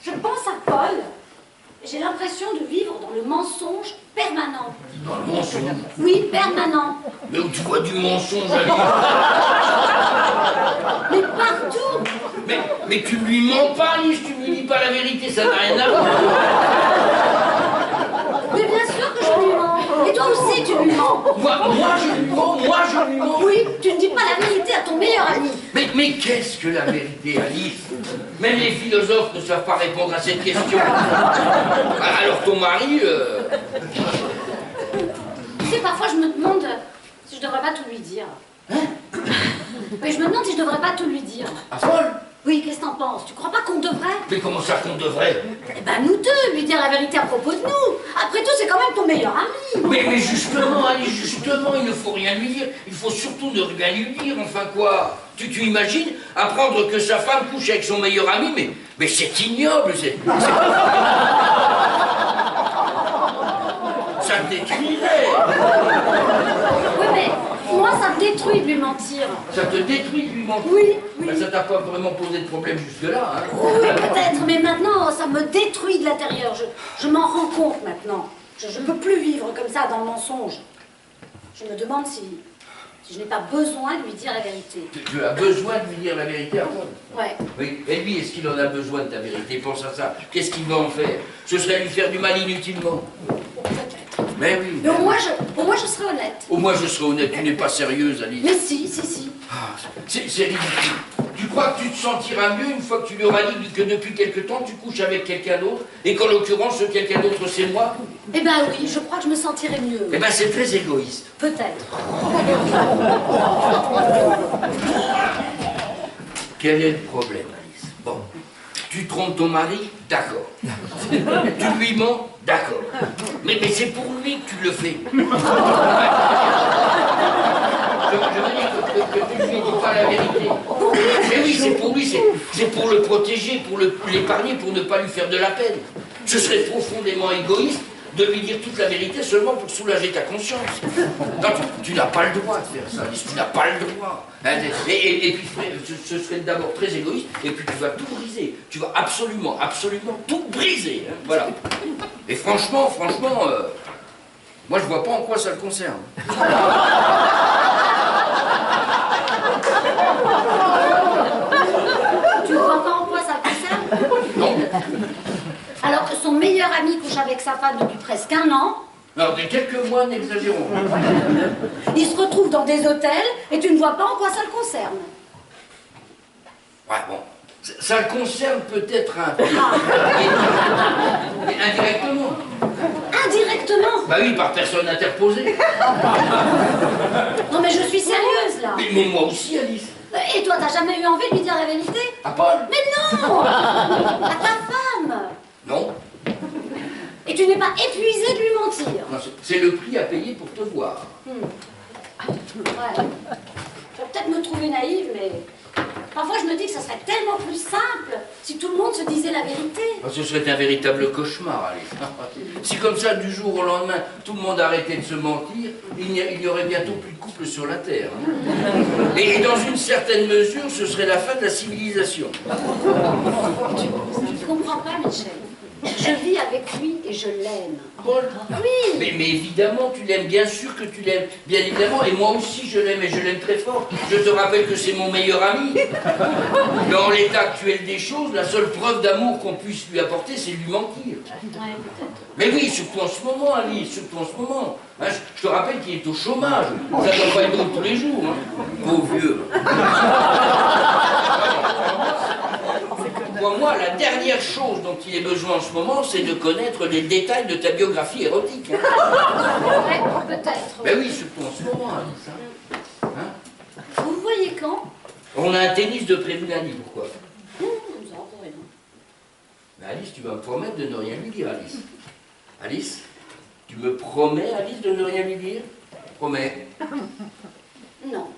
je pense à Paul. J'ai l'impression de vivre dans le mensonge permanent.
Dans le mensonge.
Oui, permanent.
Mais où tu vois du mensonge, Alice?
Mais partout.
Mais tu lui mens pas, Alice, tu lui dis pas la vérité, ça n'a rien à voir.
Mais bien sûr que je lui mens. Et toi aussi, tu lui mens.
Moi je lui mens,
Oui, tu ne dis pas la vérité à ton meilleur ami.
Mais qu'est-ce que la vérité, Alice? Même les philosophes ne savent pas répondre à cette question. Alors ton mari...
Tu sais, parfois, je me demande si je devrais pas tout lui dire. Mais je me demande si je devrais pas tout lui dire.
À Paul?
Oui, qu'est-ce que t'en penses? Tu crois pas qu'on devrait?
Mais comment ça qu'on devrait?
Eh ben, nous deux, lui dire la vérité à propos de nous. Après tout, c'est quand même ton meilleur ami.
Mais justement, Alice, justement, il ne faut rien lui dire. Il faut surtout ne rien lui dire, enfin quoi? Tu imagines apprendre que sa femme couche avec son meilleur ami, mais c'est ignoble, ça te détruirait.
Oui, mais moi, ça me détruit de lui mentir.
Ça te détruit de lui mentir.
Oui, oui.
Ben, ça t'a pas vraiment posé de problème jusque-là, hein?
Oui, peut-être, mais maintenant, ça me détruit de l'intérieur. Je m'en rends compte maintenant. Je ne peux plus vivre comme ça dans le mensonge. Je me demande si je n'ai pas besoin de lui dire la vérité.
Tu as besoin de lui dire la vérité à Paul?
Ouais.
Oui. Et lui, est-ce qu'il en a besoin de ta vérité? Pense à ça. Qu'est-ce qu'il va en faire? Ce serait lui faire du mal inutilement.
Peut-être.
Mais oui.
Mais au moins, je serai honnête.
Au moins, je serai honnête. Tu n'es pas sérieuse, Alice.
Mais si.
Ah, c'est ridicule. Tu crois que tu te sentiras mieux une fois que tu lui auras dit que depuis quelque temps, tu couches avec quelqu'un d'autre et qu'en l'occurrence, ce quelqu'un d'autre, c'est moi?
Eh ben oui, je crois que je me sentirais mieux.
Eh ben, c'est très égoïste.
Peut-être.
Quel est le problème, Alice? Bon, tu trompes ton mari? D'accord. Tu lui mens? D'accord. Mais c'est pour lui que tu le fais. Je veux dire que tu ne lui dis pas la vérité. Mais oui, c'est pour lui, c'est pour le protéger, pour l'épargner, pour ne pas lui faire de la peine. Ce serait profondément égoïste de lui dire toute la vérité seulement pour soulager ta conscience. Non, tu n'as pas le droit de faire ça, Alice, tu n'as pas le droit. Hein, et puis ce serait d'abord très égoïste, et puis tu vas tout briser. Tu vas absolument tout briser. Hein, voilà. Et franchement, moi je vois pas en quoi ça le concerne.
Tu ne vois pas en quoi ça le concerne?
Non.
Alors que son meilleur ami couche avec sa femme depuis presque 1 an.
Alors, de quelques mois, n'exagérons.
Ils se retrouvent dans des hôtels et tu ne vois pas en quoi ça le concerne.
Ouais, bon. Ça le concerne peut-être un peu. Mais indirectement.
Indirectement?
Bah oui, par personne interposée.
Non mais je suis sérieuse là.
Mais moi aussi, Alice.
Et toi, t'as jamais eu envie de lui dire la vérité?
À Paul?
Mais non! À ta femme!
Non.
Et tu n'es pas m'a épuisé de lui mentir.
Non, c'est le prix à payer pour te voir.
Ouais. Je vais peut-être me trouver naïve, mais parfois je me dis que ça serait tellement plus simple si tout le monde se disait la vérité.
Ce serait un véritable cauchemar, Alice. Si comme ça, du jour au lendemain, tout le monde arrêtait de se mentir, il n'y aurait bientôt plus de couple sur la Terre. Et dans une certaine mesure, ce serait la fin de la civilisation.
Tu ne comprends pas, Michel. Je vis avec lui et je l'aime.
Paul?
Oui.
Mais évidemment, tu l'aimes, bien sûr que tu l'aimes. Bien évidemment, et moi aussi je l'aime, et je l'aime très fort. Je te rappelle que c'est mon meilleur ami. Mais en l'état actuel des choses, la seule preuve d'amour qu'on puisse lui apporter, c'est lui mentir.
Ouais, peut-être.
Mais oui, surtout en ce moment, Alice, surtout en ce moment. Hein, je te rappelle qu'il est au chômage. Ça ne doit pas être drôle tous les jours. Hein. Pauvre vieux. Moi, la dernière chose dont il ait besoin en ce moment, c'est de connaître les détails de ta biographie érotique. Hein.
Ouais, peut-être.
Ben oui, surtout en ce moment, Alice. Hein.
Vous voyez quand?
On a un tennis de prévu lundi, pourquoi?
Ça va pour rien.
Mais Alice, tu vas me promettre de ne rien lui dire, Alice. Alice, tu me promets, Alice, de ne rien lui dire? Promets.
Non.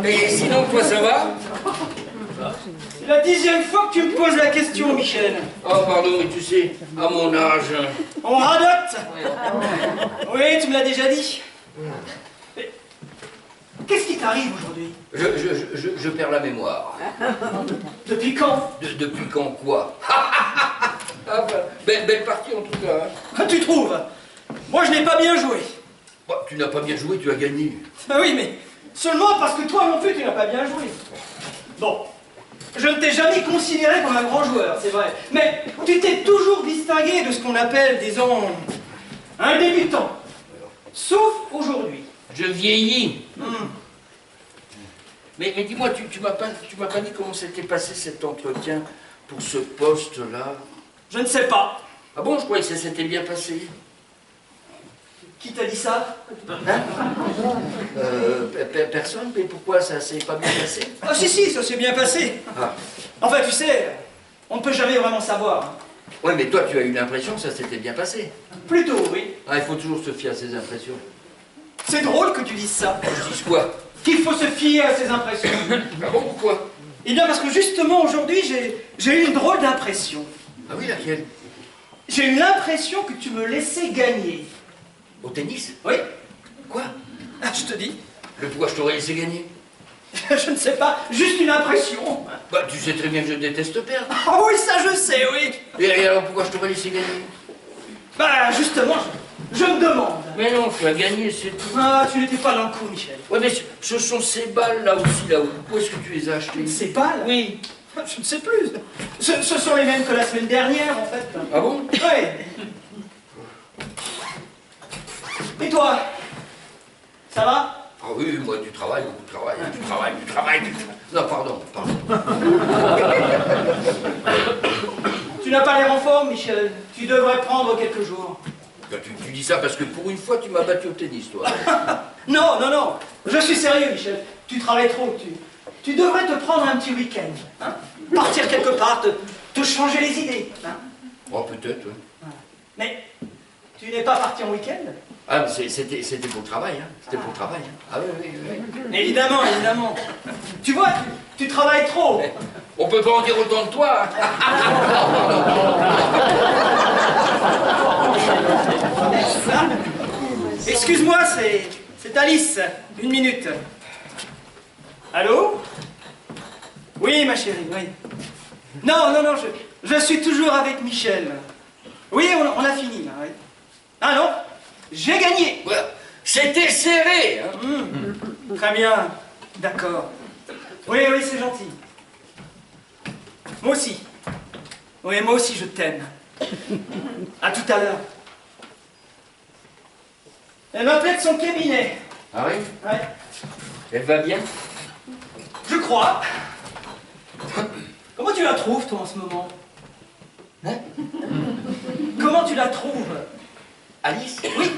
Et sinon, toi, ça va?
C'est la 10e fois que tu me poses la question, Michel.
Oh, pardon, mais tu sais, à mon âge...
On radote. Oui, tu me l'as déjà dit. Mais qu'est-ce qui t'arrive aujourd'hui?
Je perds la mémoire.
Depuis quand?
Depuis quand, quoi? Ah, belle partie, en tout cas. Hein.
Tu trouves? Moi, je n'ai pas bien joué.
Bah, tu n'as pas bien joué, tu as gagné.
Ah oui, mais seulement parce que toi non plus, tu n'as pas bien joué. Bon, je ne t'ai jamais considéré comme un grand joueur, c'est vrai. Mais tu t'es toujours distingué de ce qu'on appelle, disons, un débutant. Sauf aujourd'hui.
Je vieillis. Mais dis-moi, tu m'as pas dit comment s'était passé cet entretien pour ce poste-là?
Je ne sais pas.
Ah bon, je croyais que ça s'était bien passé.
Qui t'a dit ça?
Hein? Personne, mais pourquoi ça s'est pas bien passé?
Ah si, ça s'est bien passé.
Ah.
Enfin, tu sais, on ne peut jamais vraiment savoir.
Ouais, mais toi, tu as eu l'impression que ça s'était bien passé.
Plutôt, oui.
Ah, il faut toujours se fier à ses impressions.
C'est drôle que tu dises ça.
Je dis quoi?
Qu'il faut se fier à ses impressions.
Ah bon, pourquoi?
Eh bien, parce que justement, aujourd'hui, j'ai eu une drôle d'impression.
Ah oui, laquelle?
J'ai eu l'impression que tu me laissais gagner.
Au tennis?
Oui.
Quoi?
Ah, je te dis.
Mais pourquoi je t'aurais laissé gagner?
Je ne sais pas, juste une impression.
Bah, tu sais très bien que je déteste perdre.
Ah oui, ça je sais, oui.
Et alors, pourquoi je t'aurais laissé gagner?
Bah, justement, je me demande.
Mais non, tu as gagné, c'est tout.
Ah, tu n'étais pas dans le coup, Michel.
Ouais, mais ce sont ces balles là aussi, là-haut. Où est-ce que tu les as achetées?
Ces balles?
Oui.
Je ne sais plus. Ce sont les mêmes que la semaine dernière, en fait.
Ah bon?
Ouais. Et toi? Ça va?
Ah oui, moi, du travail, beaucoup de travail. Hein, du travail. Non, pardon.
Tu n'as pas l'air en forme, Michel. Tu devrais prendre quelques jours.
Ben, tu dis ça parce que pour une fois, tu m'as battu au tennis, toi.
Non. Je suis sérieux, Michel. Tu travailles trop. Tu devrais te prendre un petit week-end. Hein? Partir quelque part, te changer les idées. Hein?
Oh, peut-être, oui.
Mais tu n'es pas parti en week-end?
Ah, mais c'était pour le travail, hein. C'était pour le travail. Hein. Ah oui.
Évidemment. Tu vois, tu travailles trop.
On peut pas en dire autant de toi. Hein.
Excuse-moi, c'est Alice. Une minute. Allô? Oui, ma chérie, oui. Non, je suis toujours avec Michel. Oui, on a fini, là, oui. Ah non, j'ai gagné.
Ouais. C'était serré. Hein.
Très bien, d'accord. Oui, c'est gentil. Moi aussi. Oui, moi aussi, je t'aime. À tout à l'heure. Elle m'appelait de son cabinet.
Ah oui?
Ouais.
Elle va bien?
Je crois. Comment tu la trouves, toi, en ce moment?
Hein?
Comment tu la trouves?
Alice?
Oui.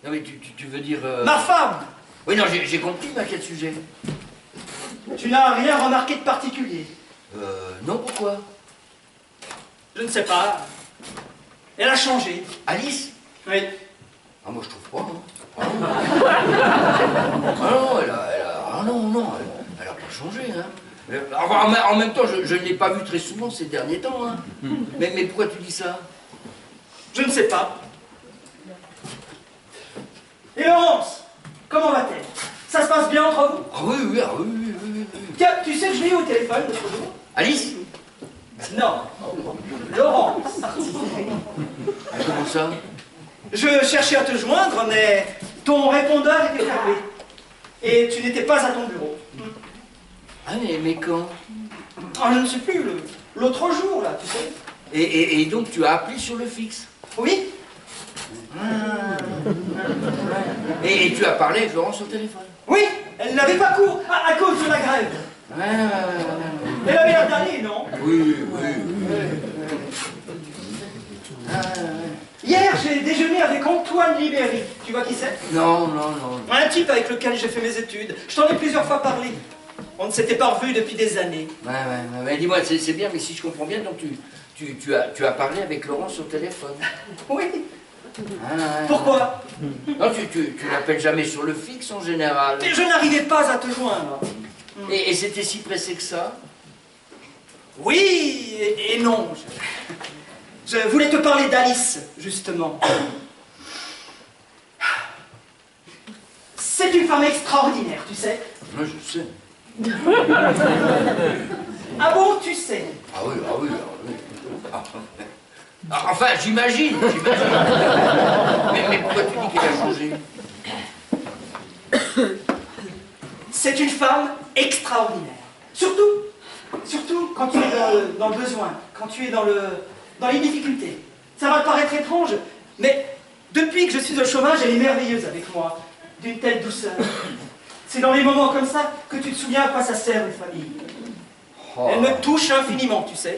Non mais tu veux dire...
Ma femme!
Oui, non, j'ai compris, mais à quel sujet?
Tu n'as rien remarqué de particulier?
Non, pourquoi?
Je ne sais pas. Elle a changé.
Alice?
Oui.
Ah, moi, je trouve pas, hein. Ah non, ah non, elle a pas changé, hein. En même temps, je ne l'ai pas vue très souvent ces derniers temps, hein. Mais pourquoi tu dis ça?
Je ne sais pas. Et Laurence, comment va-t-elle? Ça se passe bien entre vous?
Ah oui.
Tiens, tu sais que je l'ai eu au téléphone l'autre jour?
Alice?
Non. Laurence.
Comment ça?
Je cherchais à te joindre, mais ton répondeur était fermé. Et tu n'étais pas à ton bureau.
Ah, mais quand?
Ah, je ne sais plus, l'autre jour, là, tu sais.
Et donc, tu as appelé sur le fixe?
Oui.
Et tu as parlé avec Laurence au téléphone?
Oui, elle n'avait pas cours à cause de la grève. Elle avait l'air d'aller, non?
Oui.
Hier, j'ai déjeuné avec Antoine Libéry. Tu vois qui c'est?
Non.
Un type avec lequel j'ai fait mes études. Je t'en ai plusieurs fois parlé. On ne s'était pas revus depuis des années.
Ouais. Dis-moi, c'est bien, mais si je comprends bien, donc tu as parlé avec Laurence au téléphone?
Oui. Pourquoi?
Non, tu l'appelles jamais sur le fixe en général.
Je n'arrivais pas à te joindre.
Et c'était si pressé que ça?
Oui et non. Je voulais te parler d'Alice, justement. C'est une femme extraordinaire, tu sais.
Moi, je sais.
Ah bon, tu sais?
Ah oui. Enfin, j'imagine. Mais pourquoi tu dis qu'elle a changé?
C'est une femme extraordinaire. Surtout quand tu es dans le besoin, quand tu es dans les difficultés. Ça va te paraître étrange, mais depuis que je suis au chômage, elle est merveilleuse avec moi, d'une telle douceur. C'est dans les moments comme ça que tu te souviens à quoi ça sert une famille. Elle me touche infiniment, tu sais.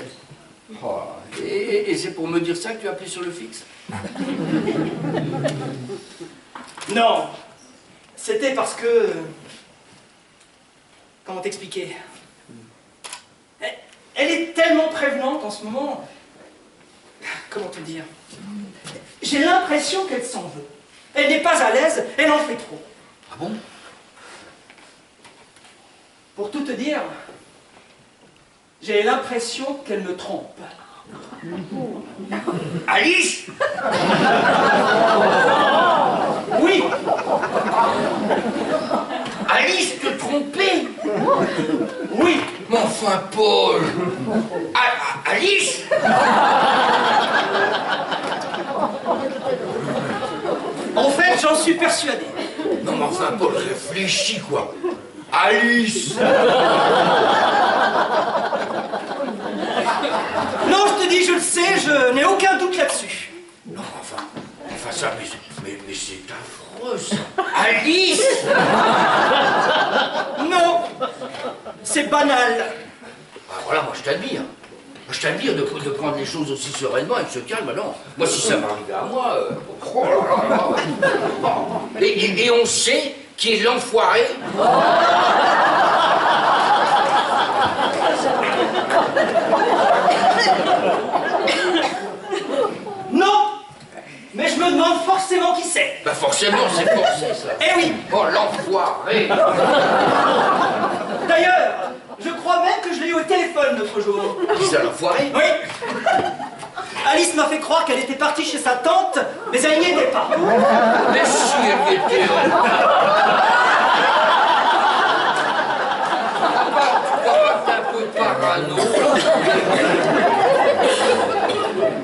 Et c'est pour me dire ça que tu as appelé sur le fixe?
Non, c'était parce que... Comment t'expliquer? Elle est tellement prévenante en ce moment. Comment te dire? J'ai l'impression qu'elle s'en veut. Elle n'est pas à l'aise, elle en fait trop.
Ah bon?
Pour tout te dire, j'ai l'impression qu'elle me trompe.
Alice?
Oui!
Alice te tromper?
Oui!
Mais enfin, Paul! Alice?
En fait, j'en suis persuadé.
Non, mais enfin, Paul, réfléchis, quoi. Alice!
Non, je te dis, je le sais, je n'ai aucun doute là-dessus.
Non, enfin ça, mais c'est affreux, ça. Alice!
Non! C'est banal.
Ah, voilà, moi, je t'admire. Je t'admire de prendre les choses aussi sereinement et de se calme, non. Moi, si ça m'arrivait à moi... oh là là. Et on sait qui est l'enfoiré.
Non! Mais je me demande forcément qui c'est.
Bah forcément, c'est forcé, ça.
Eh oui!
Oh, l'enfoiré.
D'ailleurs, je crois même que je l'ai eu au téléphone l'autre jour.
Qui ça, l'enfoiré?
Oui! Alice m'a fait croire qu'elle était partie chez sa tante, mais elle n'y était pas.
Mais si, elle y était. T'es un peu parano.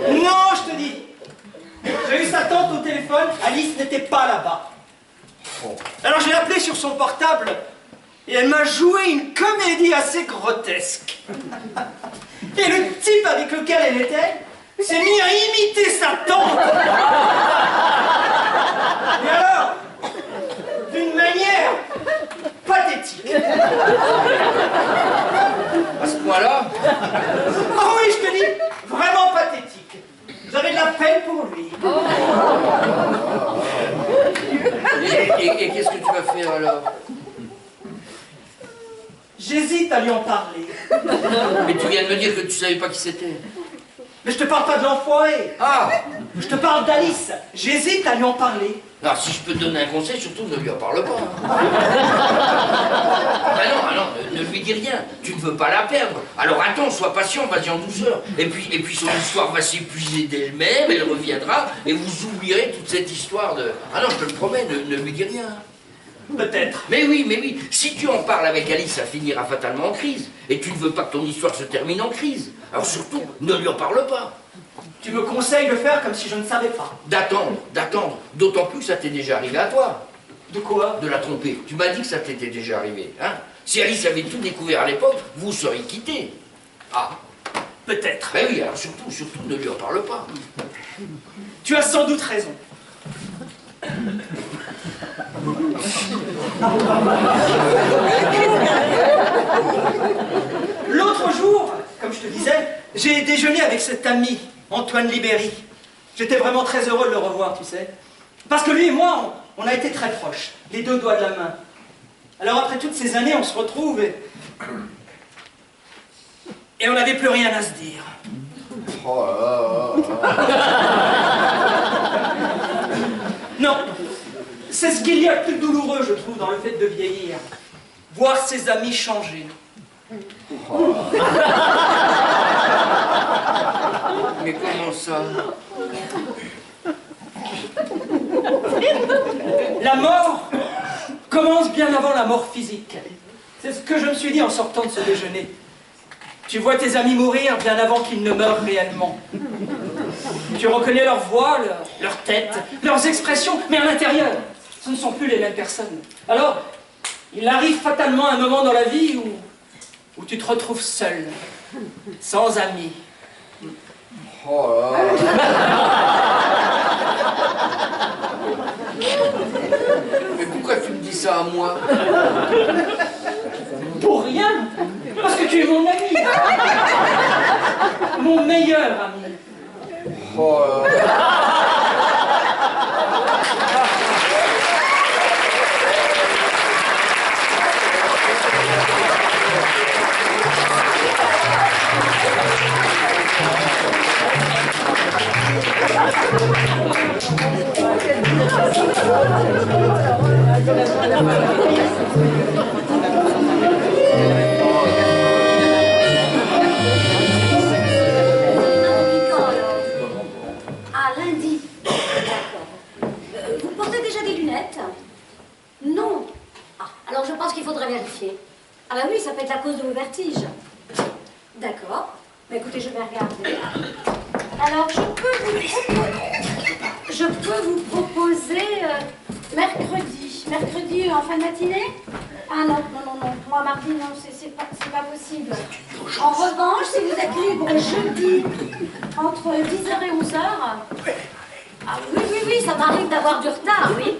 Non, je te dis. J'ai eu sa tante au téléphone, Alice n'était pas là-bas. Alors je l'ai appelée sur son portable et elle m'a joué une comédie assez grotesque. Et le type avec lequel elle était s'est mis à imiter sa tante. Et alors pour lui.
Et qu'est-ce que tu vas faire alors?
J'hésite à lui en parler.
Mais tu viens de me dire que tu savais pas qui c'était.
Mais je te parle pas de l'enfoiré.
Ah!
Je te parle d'Alice. J'hésite à lui en parler.
Alors, si je peux te donner un conseil, surtout ne lui en parle pas. Ah non, ne lui dis rien. Tu ne veux pas la perdre. Alors attends, sois patient, vas-y en douceur. Et puis son histoire va s'épuiser d'elle-même, elle reviendra, et vous oublierez toute cette histoire de... Ah non, je te le promets, ne lui dis rien.
Peut-être.
Mais oui, si tu en parles avec Alice, ça finira fatalement en crise. Et tu ne veux pas que ton histoire se termine en crise. Alors surtout, ne lui en parle pas.
Tu me conseilles de faire comme si je ne savais pas.
D'attendre. D'autant plus que ça t'est déjà arrivé à toi.
De quoi?
De la tromper. Tu m'as dit que ça t'était déjà arrivé, hein? Si Alice avait tout découvert à l'époque, vous seriez quittés. Ah.
Peut-être.
Ben oui, alors surtout, ne lui en parle pas.
Tu as sans doute raison. L'autre jour, comme je te disais, j'ai déjeuné avec cet ami, Antoine Libéry. J'étais vraiment très heureux de le revoir, tu sais. Parce que lui et moi, on a été très proches, les deux doigts de la main. Alors après toutes ces années, on se retrouve et on n'avait plus rien à se dire.
Oh là là.
Non, c'est ce qu'il y a de plus douloureux, je trouve, dans le fait de vieillir. Voir ses amis changer.
Oh. Mais comment ça?
La mort commence bien avant la mort physique. C'est ce que je me suis dit en sortant de ce déjeuner. Tu vois tes amis mourir bien avant qu'ils ne meurent réellement. Tu reconnais leur voix, leur tête, leurs expressions, mais à l'intérieur, ce ne sont plus les mêmes personnes. Alors, il arrive fatalement un moment dans la vie où tu te retrouves seul, sans amis.
Oh là Mais pourquoi tu me dis ça à moi?
Pour rien, parce que tu es mon ami. Mon meilleur ami.
Oh
Ah, lundi. D'accord. Vous portez déjà des lunettes? Non. Ah, alors je pense qu'il faudrait vérifier. Ah bah oui, ça peut être la cause de vos vertiges. D'accord. Mais écoutez, je vais regarder. Alors, je peux vous proposer mercredi. Mercredi en fin de matinée? Ah non. Moi, mardi, non, c'est pas possible. En revanche, si vous êtes libre jeudi, entre 10h et 11h... Ah oui, ça m'arrive d'avoir du retard, oui.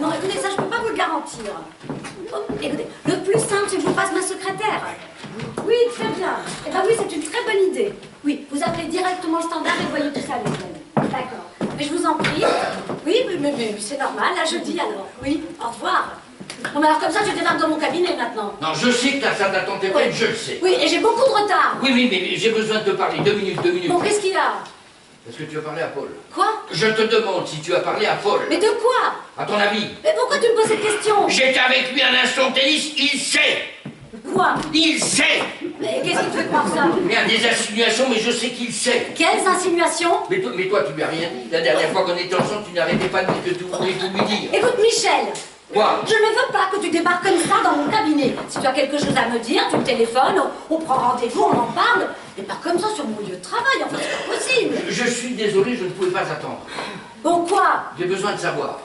Non, écoutez, ça, je peux pas vous le garantir. Oh, écoutez, le plus simple, c'est que je vous passe ma secrétaire. Oui, très bien. Eh bien oui, c'est une très bonne idée. Oui, vous appelez directement le standard et voyez tout ça avec elle. D'accord. Mais je vous en prie. Oui, mais c'est normal, à jeudi alors. Oui, au revoir. Non, mais alors comme ça, tu démarres dans mon cabinet maintenant.
Non, je sais que ta salle d'attente est pleine, je le sais.
Oui, et j'ai beaucoup de retard.
Oui, mais j'ai besoin de te parler. 2 minutes.
Bon, qu'est-ce qu'il y a?
Est-ce que tu as parlé à Paul?
Quoi?
Je te demande si tu as parlé à Paul.
Mais de quoi?
À ton avis?
Mais pourquoi tu me poses cette question?
J'étais avec lui un instant de tennis, il sait.
Quoi?
Il sait.
Mais qu'est-ce qui te fait croire ça?
Il y a des insinuations, mais je sais qu'il sait.
Quelles insinuations?
Mais toi, tu lui as rien dit. La dernière fois qu'on était ensemble, tu n'arrêtais pas de dire que tu voulais tout lui dire.
Écoute, Michel.
Quoi?
Je ne veux pas que tu débarques comme ça dans mon cabinet. Si tu as quelque chose à me dire, tu me téléphones, on prend rendez-vous, on en parle. Mais pas comme ça sur mon lieu de travail, enfin c'est pas possible.
Je suis désolé, je ne pouvais pas attendre.
Bon quoi?
J'ai besoin de savoir.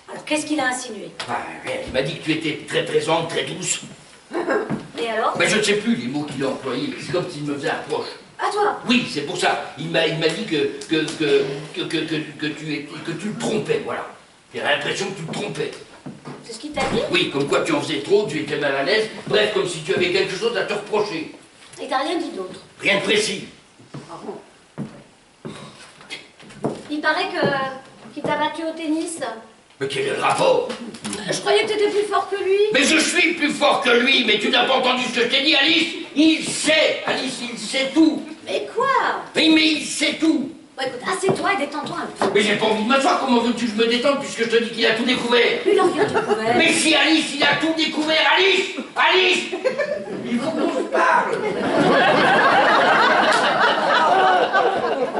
Alors qu'est-ce qu'il a insinué?
Ah, rien, il m'a dit que tu étais très présente, très douce.
Et alors?
Mais je ne sais plus les mots qu'il a employés. C'est comme s'il me faisait un reproche.
À toi?
Oui, c'est pour ça. Il m'a dit que tu le trompais, voilà. J'ai l'impression que tu le trompais.
C'est ce qu'il t'a dit?
Oui, comme quoi tu en faisais trop, tu étais mal à l'aise. Bref, comme si tu avais quelque chose à te reprocher.
Et t'as rien dit d'autre?
Rien de précis.
Ah bon? paraît qu'il t'a battu au tennis.
Mais quel est le rapport?
Je croyais que t'étais plus fort que lui.
Mais je suis plus fort que lui, mais tu n'as pas entendu ce que je t'ai dit, Alice? Il sait, Alice, il sait tout.
Mais quoi?
Mais il sait tout.
Bon, écoute, assieds-toi et détends-toi un peu.
Mais j'ai pas envie de m'asseoir, comment veux-tu que je me détende puisque je te dis qu'il a tout découvert?
Lui, il a rien découvert.
Mais si Alice, il a tout découvert, Alice! Alice! Il faut qu'on se parle!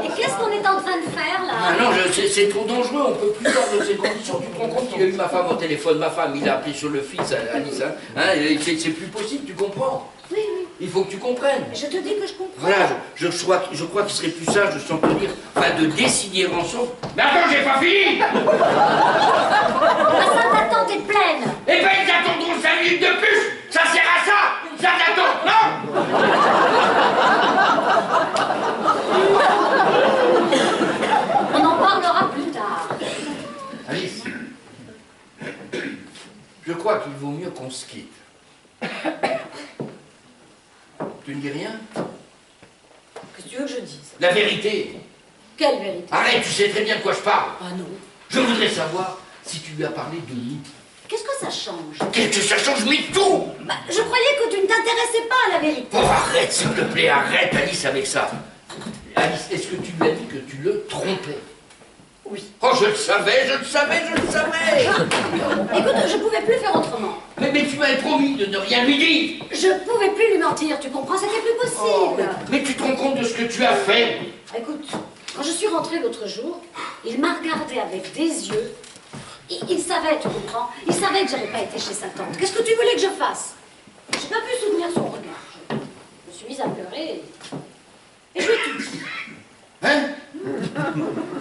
Et qu'est-ce qu'on est en train de faire, là?
Ah non, c'est trop dangereux, on peut plus faire de ces conditions. Tu te rends compte qu'il a eu ma femme au téléphone, ma femme, il a appelé sur le fixe, Alice, hein, c'est plus possible, tu comprends?
Oui, oui.
Il faut que tu comprennes.
Je te dis que je comprends.
Voilà, je crois qu'il serait plus sage de s'en tenir, enfin de décider ensemble. Mais attends, j'ai pas fini!
Ah, ça t'attend, t'es pleine.
Eh ben, ils attendront 5 minutes de plus! Ça sert à ça! Ça t'attend, non?
On en parlera plus tard.
Alice, je crois qu'il vaut mieux qu'on se quitte. Tu ne dis rien?
Qu'est-ce que tu veux que je dise?
La vérité!
Quelle vérité?
Arrête, tu sais très bien de quoi je parle!
Ah non.
Je voudrais savoir si tu lui as parlé de nous.
Qu'est-ce que ça change?
Qu'est-ce que ça change, mais tout!
Bah, je croyais que tu ne t'intéressais pas à la vérité.
Oh, arrête, s'il te plaît, arrête, Alice, avec ça. Alice, est-ce que tu lui as dit que tu le trompais?
Oui.
Oh, je le savais, je le savais, je le savais!
Écoute, je pouvais plus faire autrement.
Mais tu m'avais promis de ne rien lui dire!
Je pouvais plus lui mentir, tu comprends? C'était plus possible.
Mais tu te rends compte de ce que tu as fait?
Écoute, quand je suis rentrée l'autre jour, il m'a regardé avec des yeux. Il savait, tu comprends? Il savait que j'avais pas été chez sa tante. Qu'est-ce que tu voulais que je fasse? J'ai pas pu soutenir son regard. Je me suis mise à pleurer et je lui ai tout dit.
Hein?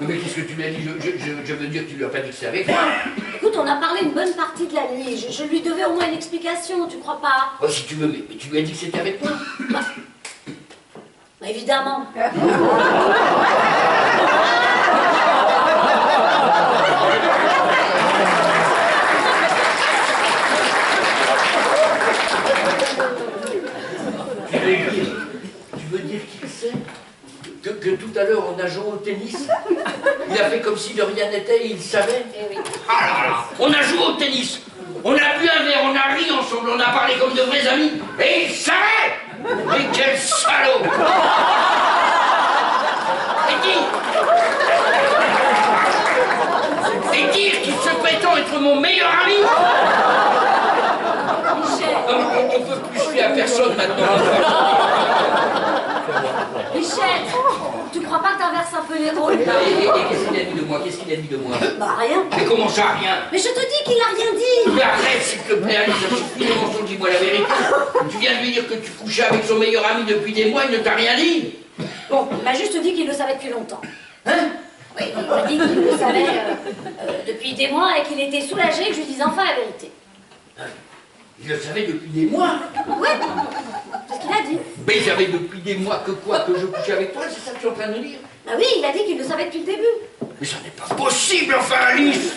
Mais qu'est-ce que tu lui as dit? Je veux dire que tu lui as pas dit que c'est avec moi.
Écoute, on a parlé une bonne partie de la nuit. Je lui devais au moins une explication, tu crois pas?
Oh, si tu veux, mais tu lui as dit que c'était avec moi.
Bah, évidemment.
Tu veux dire qu'il sait que tout à l'heure on a joué au tennis? Il a fait comme si de rien n'était et il savait?
Eh oui.
Ah là là! On a joué au tennis! On a bu un verre, on a ri ensemble, on a parlé comme de vrais amis et il savait! Mais quel salaud! Et dire qu'il se prétend être mon meilleur ami?
Michel,
Non, on ne peut plus se fier à personne maintenant.
Michel, tu crois pas que t'inverses un peu les rôles là?
Et qu'est-ce qu'il a dit de moi? Qu'est-ce qu'il a dit de moi?
Bah rien.
Mais comment ça, rien?
Mais je te dis qu'il a rien dit.
Mais arrête, s'il te plaît, Alice, ça suffit, les mensonges, dis-moi la vérité. Tu viens de lui dire que tu couchais avec son meilleur ami depuis des mois, il ne t'a rien dit.
Bon, il m'a juste dit qu'il le savait depuis longtemps.
Hein?
Oui, il m'a dit qu'il le savait depuis des mois et qu'il était soulagé que je lui dise enfin la vérité.
Il le savait depuis des mois.
Ouais, c'est ce qu'il a dit.
Mais il savait depuis des mois que quoi? Que je couchais avec toi, c'est ça que tu es en train de me dire?
Bah oui, il a dit qu'il le savait depuis le début.
Mais ça n'est pas possible, enfin, Alice!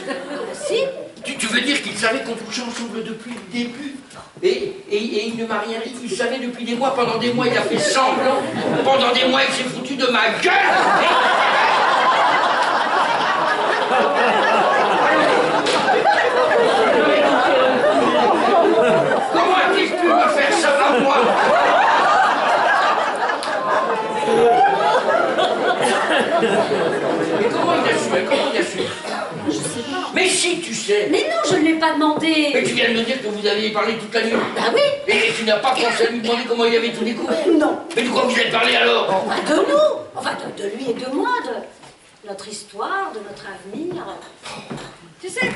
Si.
Tu veux dire qu'il savait qu'on couchait ensemble depuis le début? Et il ne m'a rien dit, il savait depuis des mois, pendant des mois il a fait semblant, pendant des mois il s'est foutu de ma gueule! Comment a-t-il pu me faire ça à moi? Mais comment il a su? Comment il a su?
Je sais pas.
Mais si tu sais!
Mais non, je ne lui ai pas demandé.
Mais tu viens de me dire que vous aviez parlé toute la nuit.
Bah oui.
Et tu n'as pas pensé à lui demander comment il avait tout découvert?
Non.
Mais de quoi vous êtes parlé alors?
Enfin, de nous. Enfin, de lui et de moi, de notre histoire, de notre avenir. Tu sais,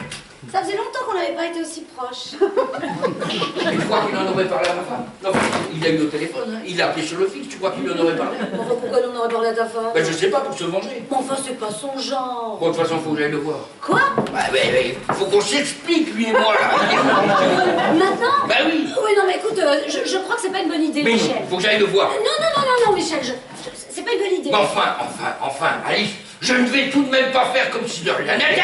ça faisait longtemps qu'on n'avait pas été aussi proches.
Tu crois qu'il en aurait parlé à ma femme? Non, il a eu au téléphone, hein. Il a appelé sur le fixe, tu crois qu'il en aurait parlé?
Enfin, pourquoi nous on aurait parlé à ta femme?
Ben je sais pas, pour se venger.
Mais enfin, c'est pas son genre.
Bon, de toute façon, faut que j'aille le voir.
Quoi?
Bah, faut qu'on s'explique, lui et moi, là.
Maintenant?
Bah oui.
Oui, non, mais écoute, je crois que c'est pas une bonne idée,
Mais
Michel.
faut que j'aille le voir.
Non, Michel, c'est pas une bonne idée.
Mais enfin, Alice, je ne vais tout de même pas faire comme si de rien n'était.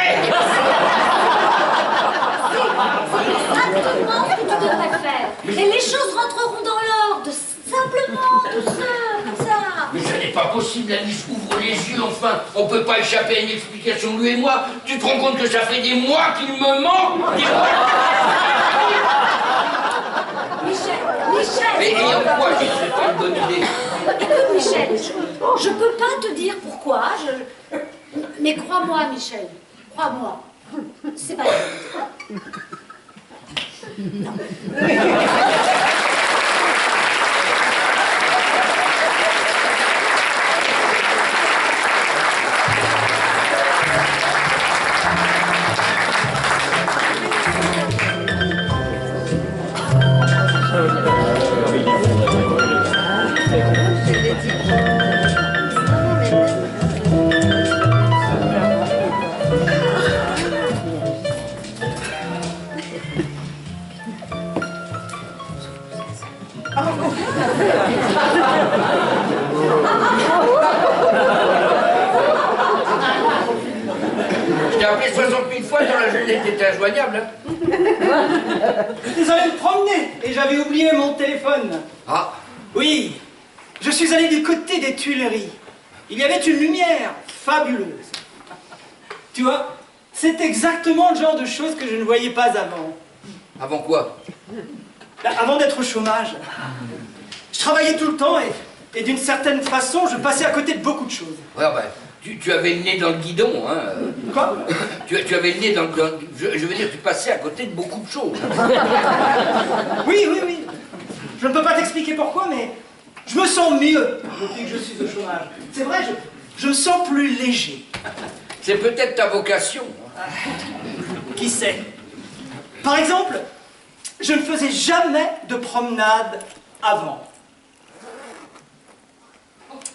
Exactement ce que tu devrais faire. Et les choses rentreront dans l'ordre, simplement, tout ça, comme ça.
Mais ça n'est pas possible, Alice, ouvre les yeux, enfin. On peut pas échapper à une explication, lui et moi. Tu te rends compte que ça fait des mois qu'il me ment?
Michel!
Et en quoi c'est pas une bonne idée?
Écoute, Michel, je peux pas te dire pourquoi, mais crois-moi, Michel, crois-moi, c'est pas vrai. Non.
Je t'ai appelé 60 000 fois dans la journée, t'étais injoignable, hein?
J'étais allé me promener et j'avais oublié mon téléphone.
Ah,
Oui, je suis allé du côté des Tuileries. Il y avait une lumière fabuleuse. Tu vois, c'est exactement le genre de choses que je ne voyais pas avant.
avant quoi?
Avant d'être au chômage. Je travaillais tout le temps et d'une certaine façon, je passais à côté de beaucoup de choses.
Ouais, ben, tu avais le nez dans le guidon, hein?
Quoi?
Tu avais le nez dans le... Je veux dire, tu passais à côté de beaucoup de choses.
Oui, oui, oui. Je ne peux pas t'expliquer pourquoi, mais je me sens mieux depuis que je suis au chômage. C'est vrai, je me sens plus léger.
C'est peut-être ta vocation.
Qui sait? Par exemple, je ne faisais jamais de promenade avant.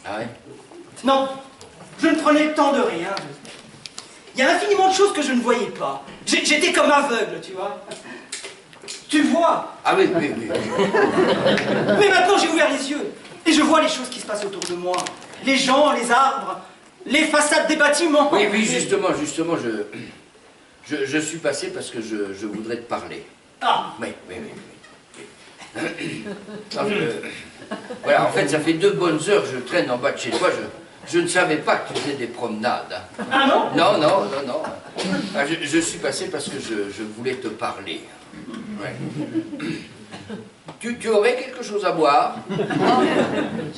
Ah ouais?
Non, je ne prenais le temps de rien. Il y a infiniment de choses que je ne voyais pas. J'étais comme aveugle, tu vois. Tu vois?
Ah oui, oui, oui.
Mais maintenant j'ai ouvert les yeux et je vois les choses qui se passent autour de moi. Les gens, les arbres, les façades des bâtiments.
Oui, oui, justement, je suis passé parce que je voudrais te parler.
Ah,
Oui, oui, oui. Non, voilà, en fait, ça fait 2 bonnes heures que je traîne en bas de chez toi. Je ne savais pas que tu faisais des promenades.
ah non?
Non, non, non, non. Ah, je suis passé parce que je voulais te parler. Ouais. Tu aurais quelque chose à boire?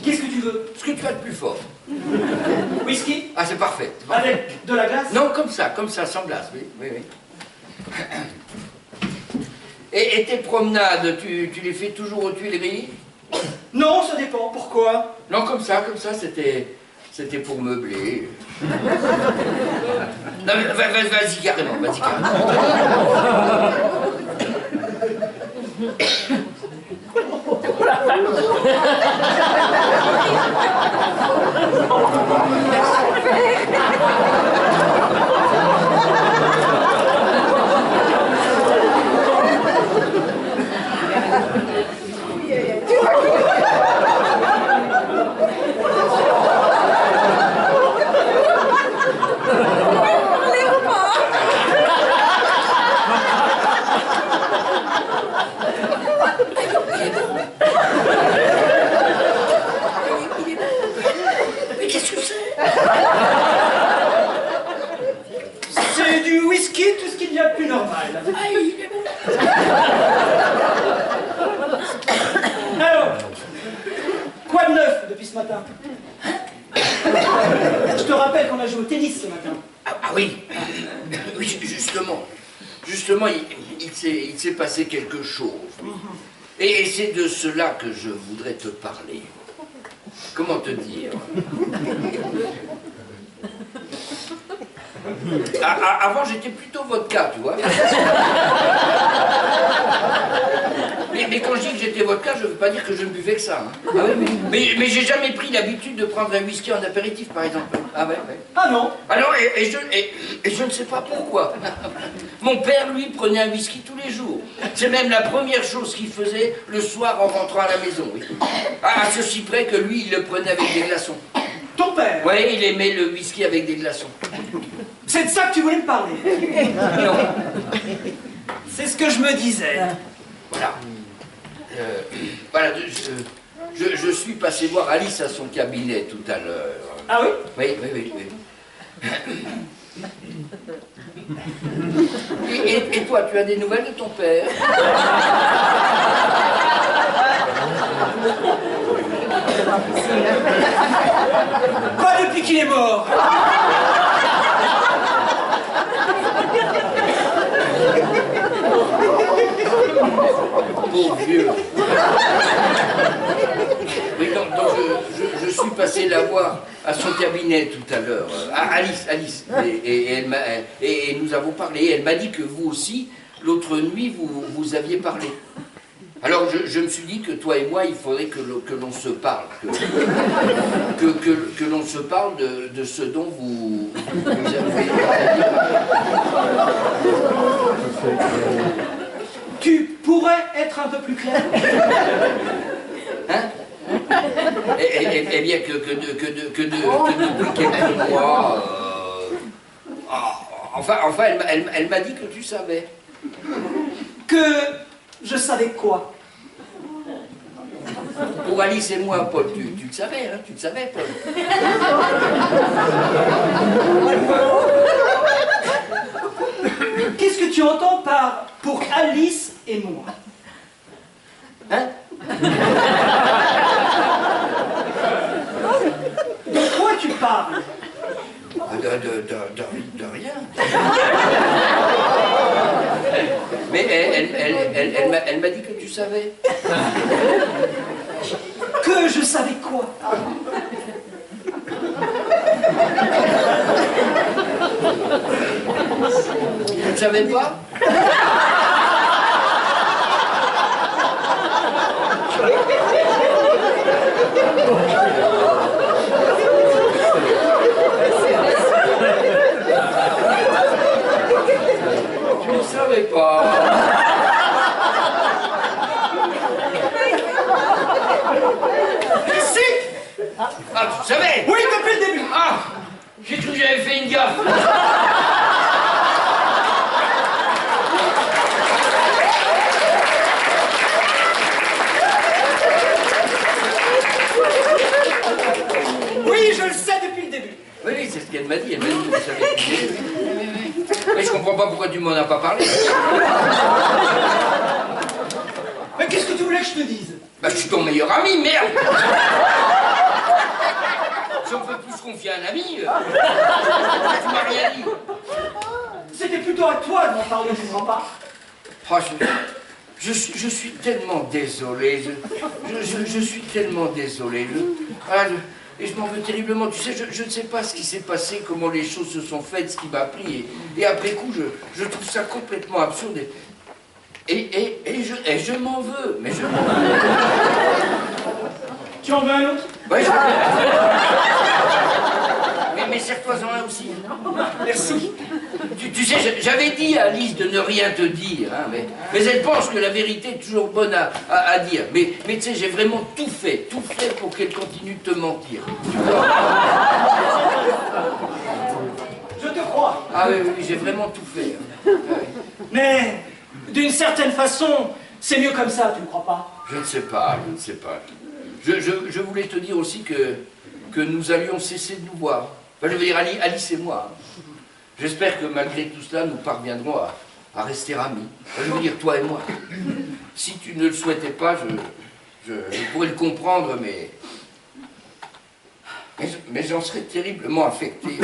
Qu'est-ce que tu veux?
Ce que tu as de plus fort.
Whisky?
Ah, c'est parfait. C'est parfait.
Avec de la glace?
Non, comme ça, sans glace, oui, oui, oui. Et tes promenades, tu les fais toujours aux Tuileries?
Non, ça dépend. Pourquoi?
Non, comme ça, c'était pour meubler. Non, mais vas-y carrément, vas-y carrément. Mais qu'est-ce que c'est?
C'est du whisky, tout ce qu'il y a de plus normal.
Ah, il est bon.
Alors, quoi de neuf depuis ce matin? Je te rappelle qu'on a joué au tennis ce matin.
Ah oui, oui, justement, il s'est passé quelque chose. Et c'est de cela que je voudrais te parler. Comment te dire? Avant, j'étais plutôt vodka, tu vois. Mais quand je dis que j'étais vodka, je ne veux pas dire que je ne buvais que ça. Hein. Ah oui, mais j'ai jamais pris l'habitude de prendre un whisky en apéritif, par exemple. Ah ouais, ouais.
Ah non?
Alors, et je ne sais pas pourquoi. Mon père, lui, prenait un whisky tous les jours. C'est même la première chose qu'il faisait le soir en rentrant à la maison, oui. À ceci près que lui, il le prenait avec des glaçons.
Ton père?
Oui, il aimait le whisky avec des glaçons.
C'est de ça que tu voulais me parler?
Non.
C'est ce que je me disais.
Voilà. Voilà, je suis passé voir Alice à son cabinet tout à l'heure.
Ah oui?
Oui. Et toi, tu as des nouvelles de ton père?
Quoi, depuis qu'il est mort?
Pauvre vieux. Oui, donc je suis passé la voir à son cabinet tout à l'heure, à Alice, et nous avons parlé, et elle m'a dit que vous aussi, l'autre nuit, vous aviez parlé. Alors je me suis dit que toi et moi, il faudrait que l'on se parle, que l'on se parle de ce dont vous avez parlé.
Tu pourrais être un peu plus clair?
Hein? Eh bien, que depuis quelques mois... Enfin, elle m'a dit que tu savais.
Que je savais quoi?
Pour Alice et moi, Paul, tu le savais, hein? Tu le savais, Paul.
Qu'est-ce que tu entends par « pour Alice et moi » ?
Hein?
De quoi tu parles?
De rien. Mais elle m'a dit que tu savais.
Que je savais quoi?
Tu ne savais pas? Tu ne savais pas.
Si!
Ah, tu savais?
Oui, depuis le début!
Ah! J'ai cru que j'avais fait une gaffe.
Oui, je le sais depuis le début.
Oui, c'est ce qu'elle m'a dit. Elle m'a dit que tu savais depuis le début. Oui. Mais je comprends pas pourquoi tu m'en as pas parlé.
Mais qu'est-ce que tu voulais que je te dise?
Bah, je suis ton meilleur ami, merde! Si on peut plus se confier à un ami, tu m'as rien dit.
C'était plutôt à toi de m'en parler, tu comprends pas?
Oh, je suis tellement désolé. Je suis tellement désolé. Et je m'en veux terriblement. Tu sais, je ne sais pas ce qui s'est passé, comment les choses se sont faites, ce qui m'a pris. Et après coup, je trouve ça complètement absurde. Et je m'en veux. Mais je m'en veux.
Tu en veux un autre?
Oui, mais serre-toi-en un aussi.
Merci.
Tu sais, j'avais dit à Alice de ne rien te dire, hein, mais elle pense que la vérité est toujours bonne à dire. Mais tu sais, j'ai vraiment tout fait pour qu'elle continue de te mentir. Tu vois?
Je te crois.
Ah oui, j'ai vraiment tout fait. Hein. Ah, oui.
Mais d'une certaine façon, c'est mieux comme ça, tu ne crois pas?
Je ne sais pas. Je voulais te dire aussi que nous allions cesser de nous voir. Enfin, je veux dire, Alice et moi. J'espère que malgré tout cela, nous parviendrons à rester amis. Enfin, je veux dire, toi et moi. Si tu ne le souhaitais pas, je pourrais le comprendre, mais j'en serais terriblement affecté.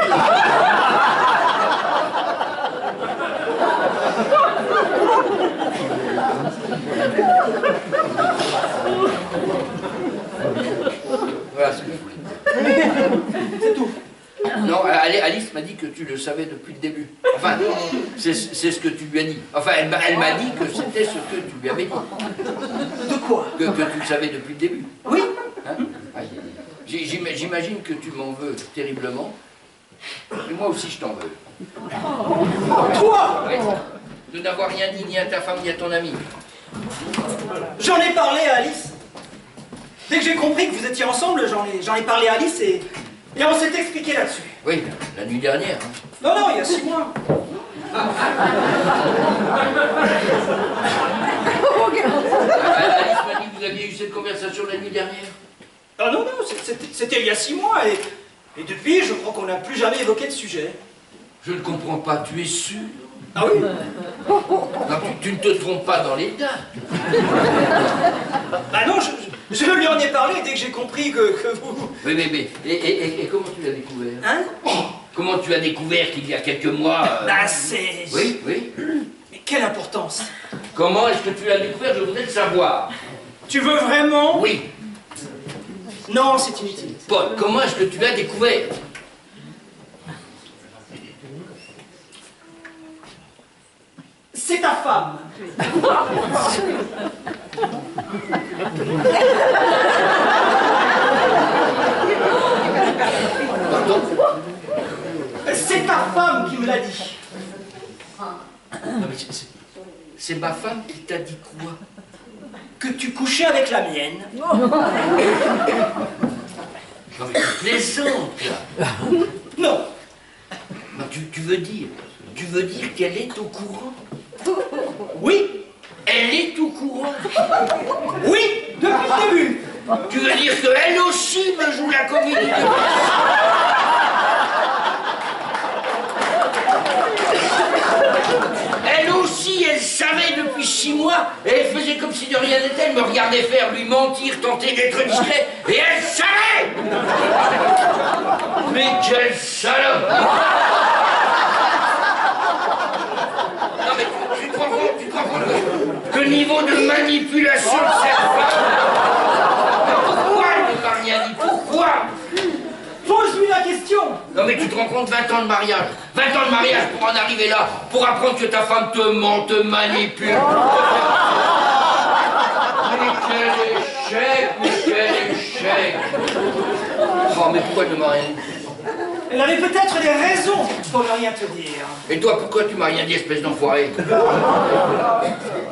Voilà ce que je voulais dire.
C'est tout.
Non, Alice m'a dit que tu le savais depuis le début. Enfin, c'est ce que tu lui as dit. Enfin, elle m'a dit que c'était ce que tu lui avais dit.
De quoi?
Que tu le savais depuis le début.
Oui.
Hein? J'imagine que tu m'en veux terriblement. Et moi aussi, je t'en veux.
Toi?
Oui. De n'avoir rien dit ni à ta femme ni à ton ami.
J'en ai parlé à Alice. Dès que j'ai compris que vous étiez ensemble, j'en ai parlé à Alice et on s'est expliqué là-dessus.
Oui, la nuit dernière. Hein.
Non, il y a 6 mois.
Alice m'a dit que vous aviez eu cette conversation la nuit dernière?
Ah non, non, c'était il y a 6 mois et depuis, je crois qu'on n'a plus jamais évoqué le sujet.
Je ne comprends pas, tu es sûr?
Ah oui?
Non, tu ne te trompes pas dans les dates.
Bah non, je lui en ai parlé dès que j'ai compris que vous...
Oui, mais, et comment tu l'as découvert?
Hein?
Comment tu as découvert qu'il y a quelques mois...
Bah c'est...
Oui, oui.
Mais quelle importance!
Comment est-ce que tu l'as découvert? Je voudrais le savoir.
Tu veux vraiment?
Oui.
Non, c'est inutile.
Paul, comment est-ce que tu l'as découvert?
C'est ta femme.
Pardon?
C'est ta femme qui me l'a dit.
Non, mais c'est ma femme qui t'a dit quoi?
Que tu couchais avec la mienne.
Non, mais tu plaisantes, là.
Non.
Non, tu veux dire qu'elle est au courant?
Oui.
Elle est au courant?
Oui, depuis le début.
Tu veux dire qu'elle aussi me joue la comédie? Elle aussi, elle savait depuis 6 mois, et elle faisait comme si de rien n'était, elle me regardait faire, lui mentir, tenter d'être discret, et elle savait! Mais quelle salope! Non mais tu te rends compte que le niveau de manipulation de cette femme... Pourquoi elle ne m'a rien dit? Pourquoi?
Pose-lui la question.
Non mais tu te rends compte, 20 ans de mariage. 20 ans de mariage pour en arriver là, pour apprendre que ta femme te ment, te manipule. Mais quel échec. Oh mais pourquoi tu ne m'as rien dit?
Elle avait peut-être des raisons pour ne rien te dire.
Et toi, pourquoi tu m'as rien dit, espèce d'enfoiré?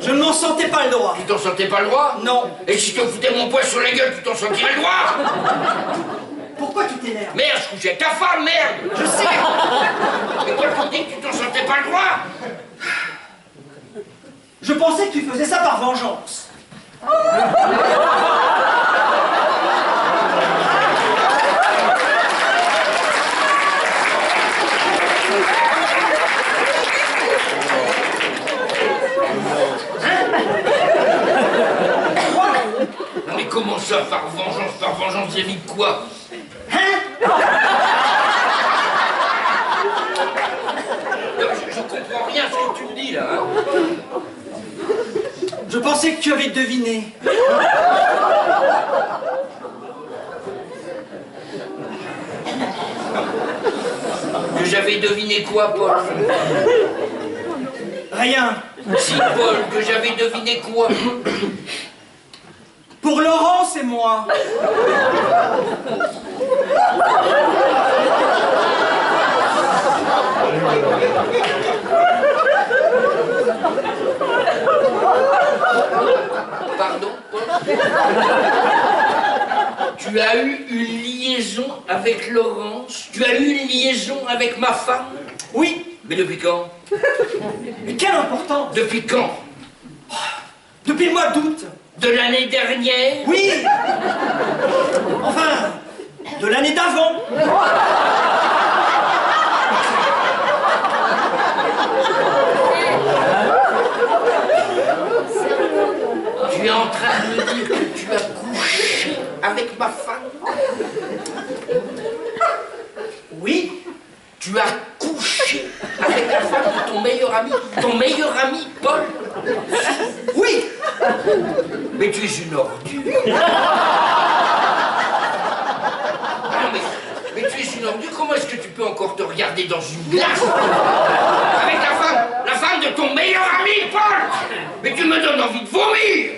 Je ne m'en sentais pas le droit.
Tu t'en sentais pas le droit?
Non.
Et si je te foutais mon poing sur la gueule, tu t'en sentirais le droit?
Pourquoi tu t'énerves?
Merde, je couchais avec ta femme, merde!
Je sais.
Et toi, tu dis que tu t'en sentais pas le droit?
Je pensais que tu faisais ça par vengeance.
Non mais comment ça, par vengeance vis-à-vis de quoi?
Hein?
Je comprends rien à ce que tu me dis là, hein?
Je pensais que tu avais deviné.
Que j'avais deviné quoi, Paul?
Rien.
Si, Paul, que j'avais deviné quoi?
Pour Laurence et moi.
Pardon, Paul? Tu as eu une liaison avec Laurence? Tu as eu une liaison avec ma femme?
Oui.
Mais depuis quand?
Mais quelle importance.
Depuis quand?
Depuis le mois d'août.
De l'année dernière?
Oui. Enfin, de l'année d'avant.
Tu es en train de me dire que tu as couché avec ma femme?
Oui.
Tu as couché avec la femme de ton meilleur ami, Paul?
Oui.
Mais tu es une ordure. Non, mais tu es une ordure, comment est-ce que tu peux encore te regarder dans une glace avec la femme de ton meilleur ami, Paul? Mais tu me donnes envie de vomir.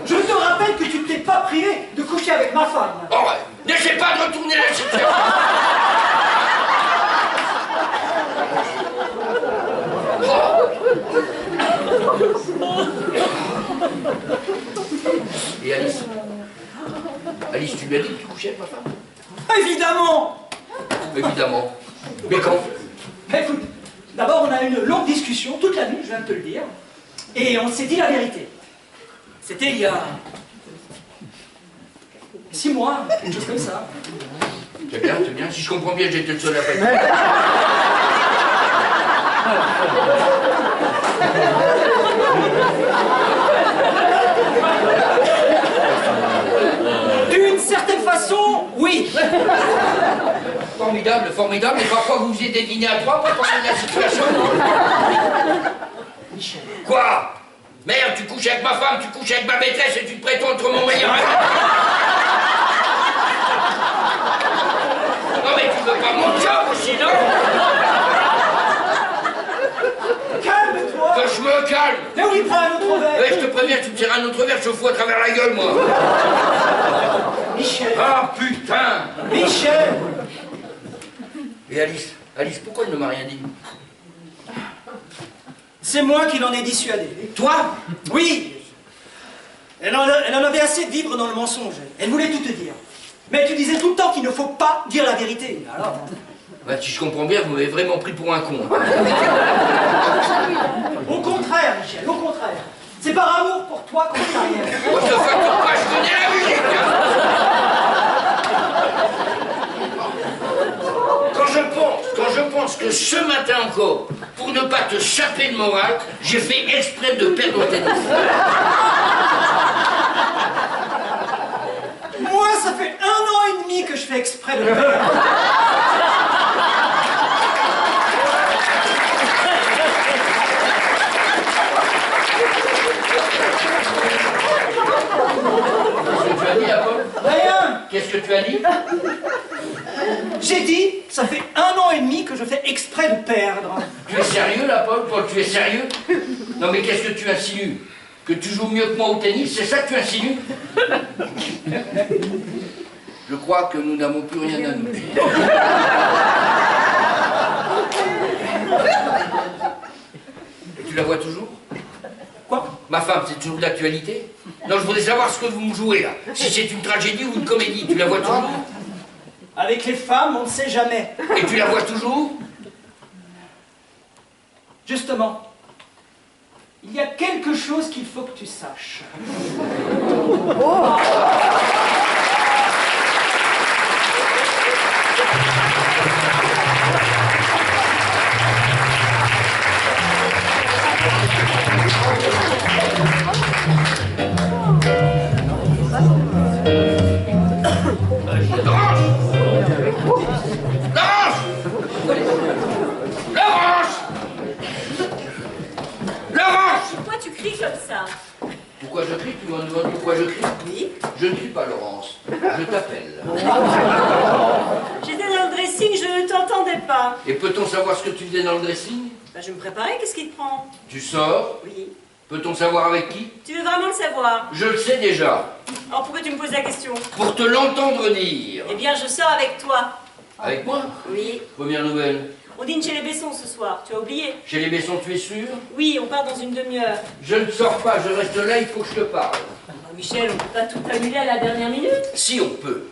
Je te rappelle que tu ne t'es pas privé de coucher avec ma femme.
Oh, ouais. N'essaie pas de retourner la situation. Et Alice? Alice, tu lui as dit que tu couchais avec ma femme?
Évidemment.
Évidemment. Mais quand?
Écoute, d'abord on a eu une longue discussion toute la nuit, je viens de te le dire, et on s'est dit la vérité. C'était il y a 6 mois, quelque chose comme ça.
C'est bien, c'est bien. Si je comprends bien, j'étais le seul à pas.
D'une certaine façon, oui.
Formidable, formidable. Et parfois vous faisiez des dîners à trois pour parler de la situation.
Michel.
Quoi? Merde, tu couches avec ma femme, tu couches avec ma maîtresse et tu te prétends entre mon meilleur ami. Non mais tu veux pas mon job aussi, non?
Calme-toi.
Que je me calme.
Mais oui, prends un autre verre.
Ouais, je te préviens, tu me tireras un autre verre, je te fous à travers la gueule, moi.
Michel.
Ah putain.
Michel.
Et Alice, pourquoi elle ne m'a rien dit?
C'est moi qui l'en ai dissuadé.
Toi?
Oui. Elle en avait assez de vivre dans le mensonge. Elle voulait tout te dire. Mais tu disais tout le temps qu'il ne faut pas dire la vérité. Alors...
Bah, si je comprends bien, vous m'avez vraiment pris pour un con.
Au contraire, Michel, au contraire. C'est par amour pour toi qu'on fait rien.
What the fuck, pourquoi je connais la musique, hein? Quand je pense que ce matin encore, pour ne pas te saper le moral, j'ai fait exprès de perdre au tennis.
Moi, ça fait 1 an et demi que je fais exprès de le faire.
Qu'est-ce que tu as dit, Apollo?
Rien.
Qu'est-ce que tu as dit?
J'ai dit, ça fait 1 an et demi que je fais exprès de perdre.
Tu es sérieux, là, Paul, tu es sérieux? Non, mais qu'est-ce que tu insinues? Que tu joues mieux que moi au tennis? C'est ça que tu insinues? Je crois que nous n'avons plus rien à nous dire. Et tu la vois toujours?
Quoi?
Ma femme, c'est toujours d'actualité? Non, je voudrais savoir ce que vous me jouez, là. Si c'est une tragédie ou une comédie, tu la vois toujours?
Avec les femmes, on ne sait jamais.
Et tu la vois toujours?
Justement, il y a quelque chose qu'il faut que tu saches.
Pourquoi tu cries comme ça?
Pourquoi je crie? Tu m'en demandes pourquoi je crie?
Oui.
Je ne crie pas, Laurence. Je t'appelle.
J'étais dans le dressing, je ne t'entendais pas.
Et peut-on savoir ce que tu faisais dans le dressing?
Bah, je me préparais, qu'est-ce qui te prend?
Tu sors?
Oui.
Peut-on savoir avec qui?
Tu veux vraiment le savoir?
Je le sais déjà.
Alors pourquoi tu me poses la question?
Pour te l'entendre dire.
Eh bien, je sors avec toi.
Avec moi?
Oui.
Première nouvelle.
On dîne chez les Bessons ce soir, tu as oublié?
Chez les Bessons, tu es sûr?
Oui, on part dans une demi-heure.
Je ne sors pas, je reste là, il faut que je te parle.
Oh, Michel, on peut pas tout annuler à la dernière minute.
Si on peut.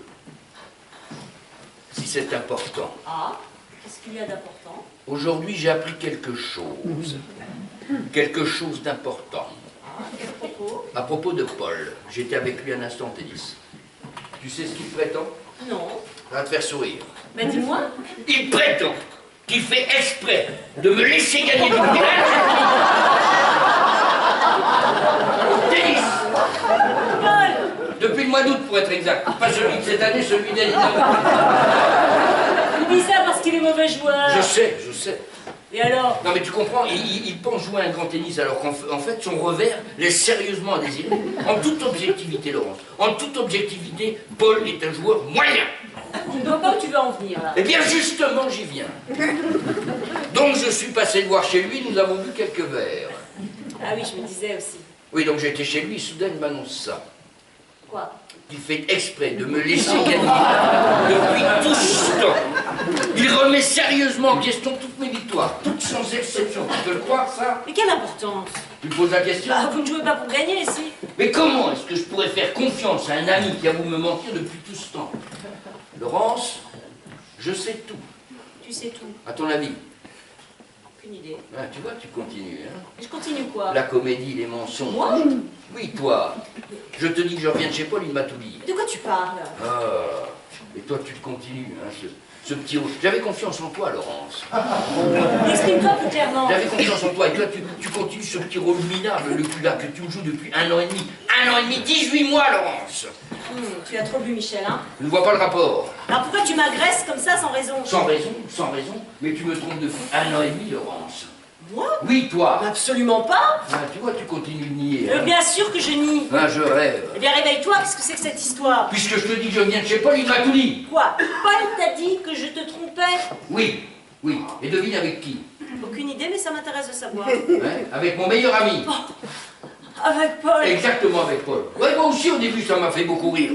Si c'est important.
Ah, qu'est-ce qu'il y a d'important?
Aujourd'hui, j'ai appris quelque chose. Quelque chose d'important.
Ah, quel propos?
À propos de Paul, j'étais avec lui un instant au tennis. Tu sais ce qu'il prétend?
Non.
Ça va te faire sourire.
Bah dis-moi.
Il prétend qu'il fait exprès de me laisser gagner du village au tennis.
Paul!
Depuis le mois d'août, pour être exact. Pas celui de cette année, celui d'année d'avant.
Il dit ça parce qu'il est mauvais joueur.
Je sais.
Et alors?
Non mais tu comprends, il pense jouer un grand tennis alors qu'en fait son revers laisse sérieusement à désirer. En toute objectivité, Laurence, en toute objectivité, Paul est un joueur moyen.
Tu ne vois pas où tu veux en venir là.
Eh bien justement, j'y viens. Donc je suis passé le voir chez lui, nous avons bu quelques verres.
Ah oui, je me disais aussi.
Oui, donc j'étais chez lui, soudain il m'annonce ça.
Quoi?
Il fait exprès de me laisser gagner depuis tout ce temps. Il remet sérieusement en question toutes mes victoires, toutes sans exception. Tu peux le croire, ça?
Mais quelle importance?
Tu me poses la question?
Bah, vous ne jouez pas pour gagner ici.
Mais comment est-ce que je pourrais faire confiance à un ami qui a voulu me mentir depuis tout ce temps? Laurence, je sais tout.
Tu sais tout.
À ton avis?
Aucune idée.
Ah, tu vois, tu continues, hein.
Et je continue quoi?
La comédie, les mensonges.
Moi?
Oui, toi. Je te dis que je reviens de chez Paul, il m'a tout dit.
De quoi tu parles?
Ah, et toi, tu continues, hein, ce petit... J'avais confiance en toi, Laurence.
Exprime-toi plus clairement.
J'avais confiance en toi, et toi, tu continues ce petit rôle minable, le cul-là, que tu joues depuis 1 an et demi. 1 an et demi, 18 mois, Laurence.
Tu as trop bu, Michel, hein?
Je ne vois pas le rapport.
Alors pourquoi tu m'agresses comme ça sans raison?
Sans raison, mais tu me trompes depuis 1 an et demi, Laurence.
Moi?
Oui, toi.
Absolument pas.
Ah, tu vois, tu continues de nier. Hein.
Bien sûr que je nie.
Ah, je rêve.
Eh bien, réveille-toi, qu'est-ce que c'est que cette histoire?
Puisque je te dis que je viens de chez Paul, il m'a tout dit.
Quoi? Paul t'a dit que je te trompais?
Oui, oui. Et devine avec qui?
Aucune idée, mais ça m'intéresse de savoir.
Hein? Avec mon meilleur ami.
Avec Paul.
Exactement, avec Paul. Ouais, moi aussi, au début, ça m'a fait beaucoup rire.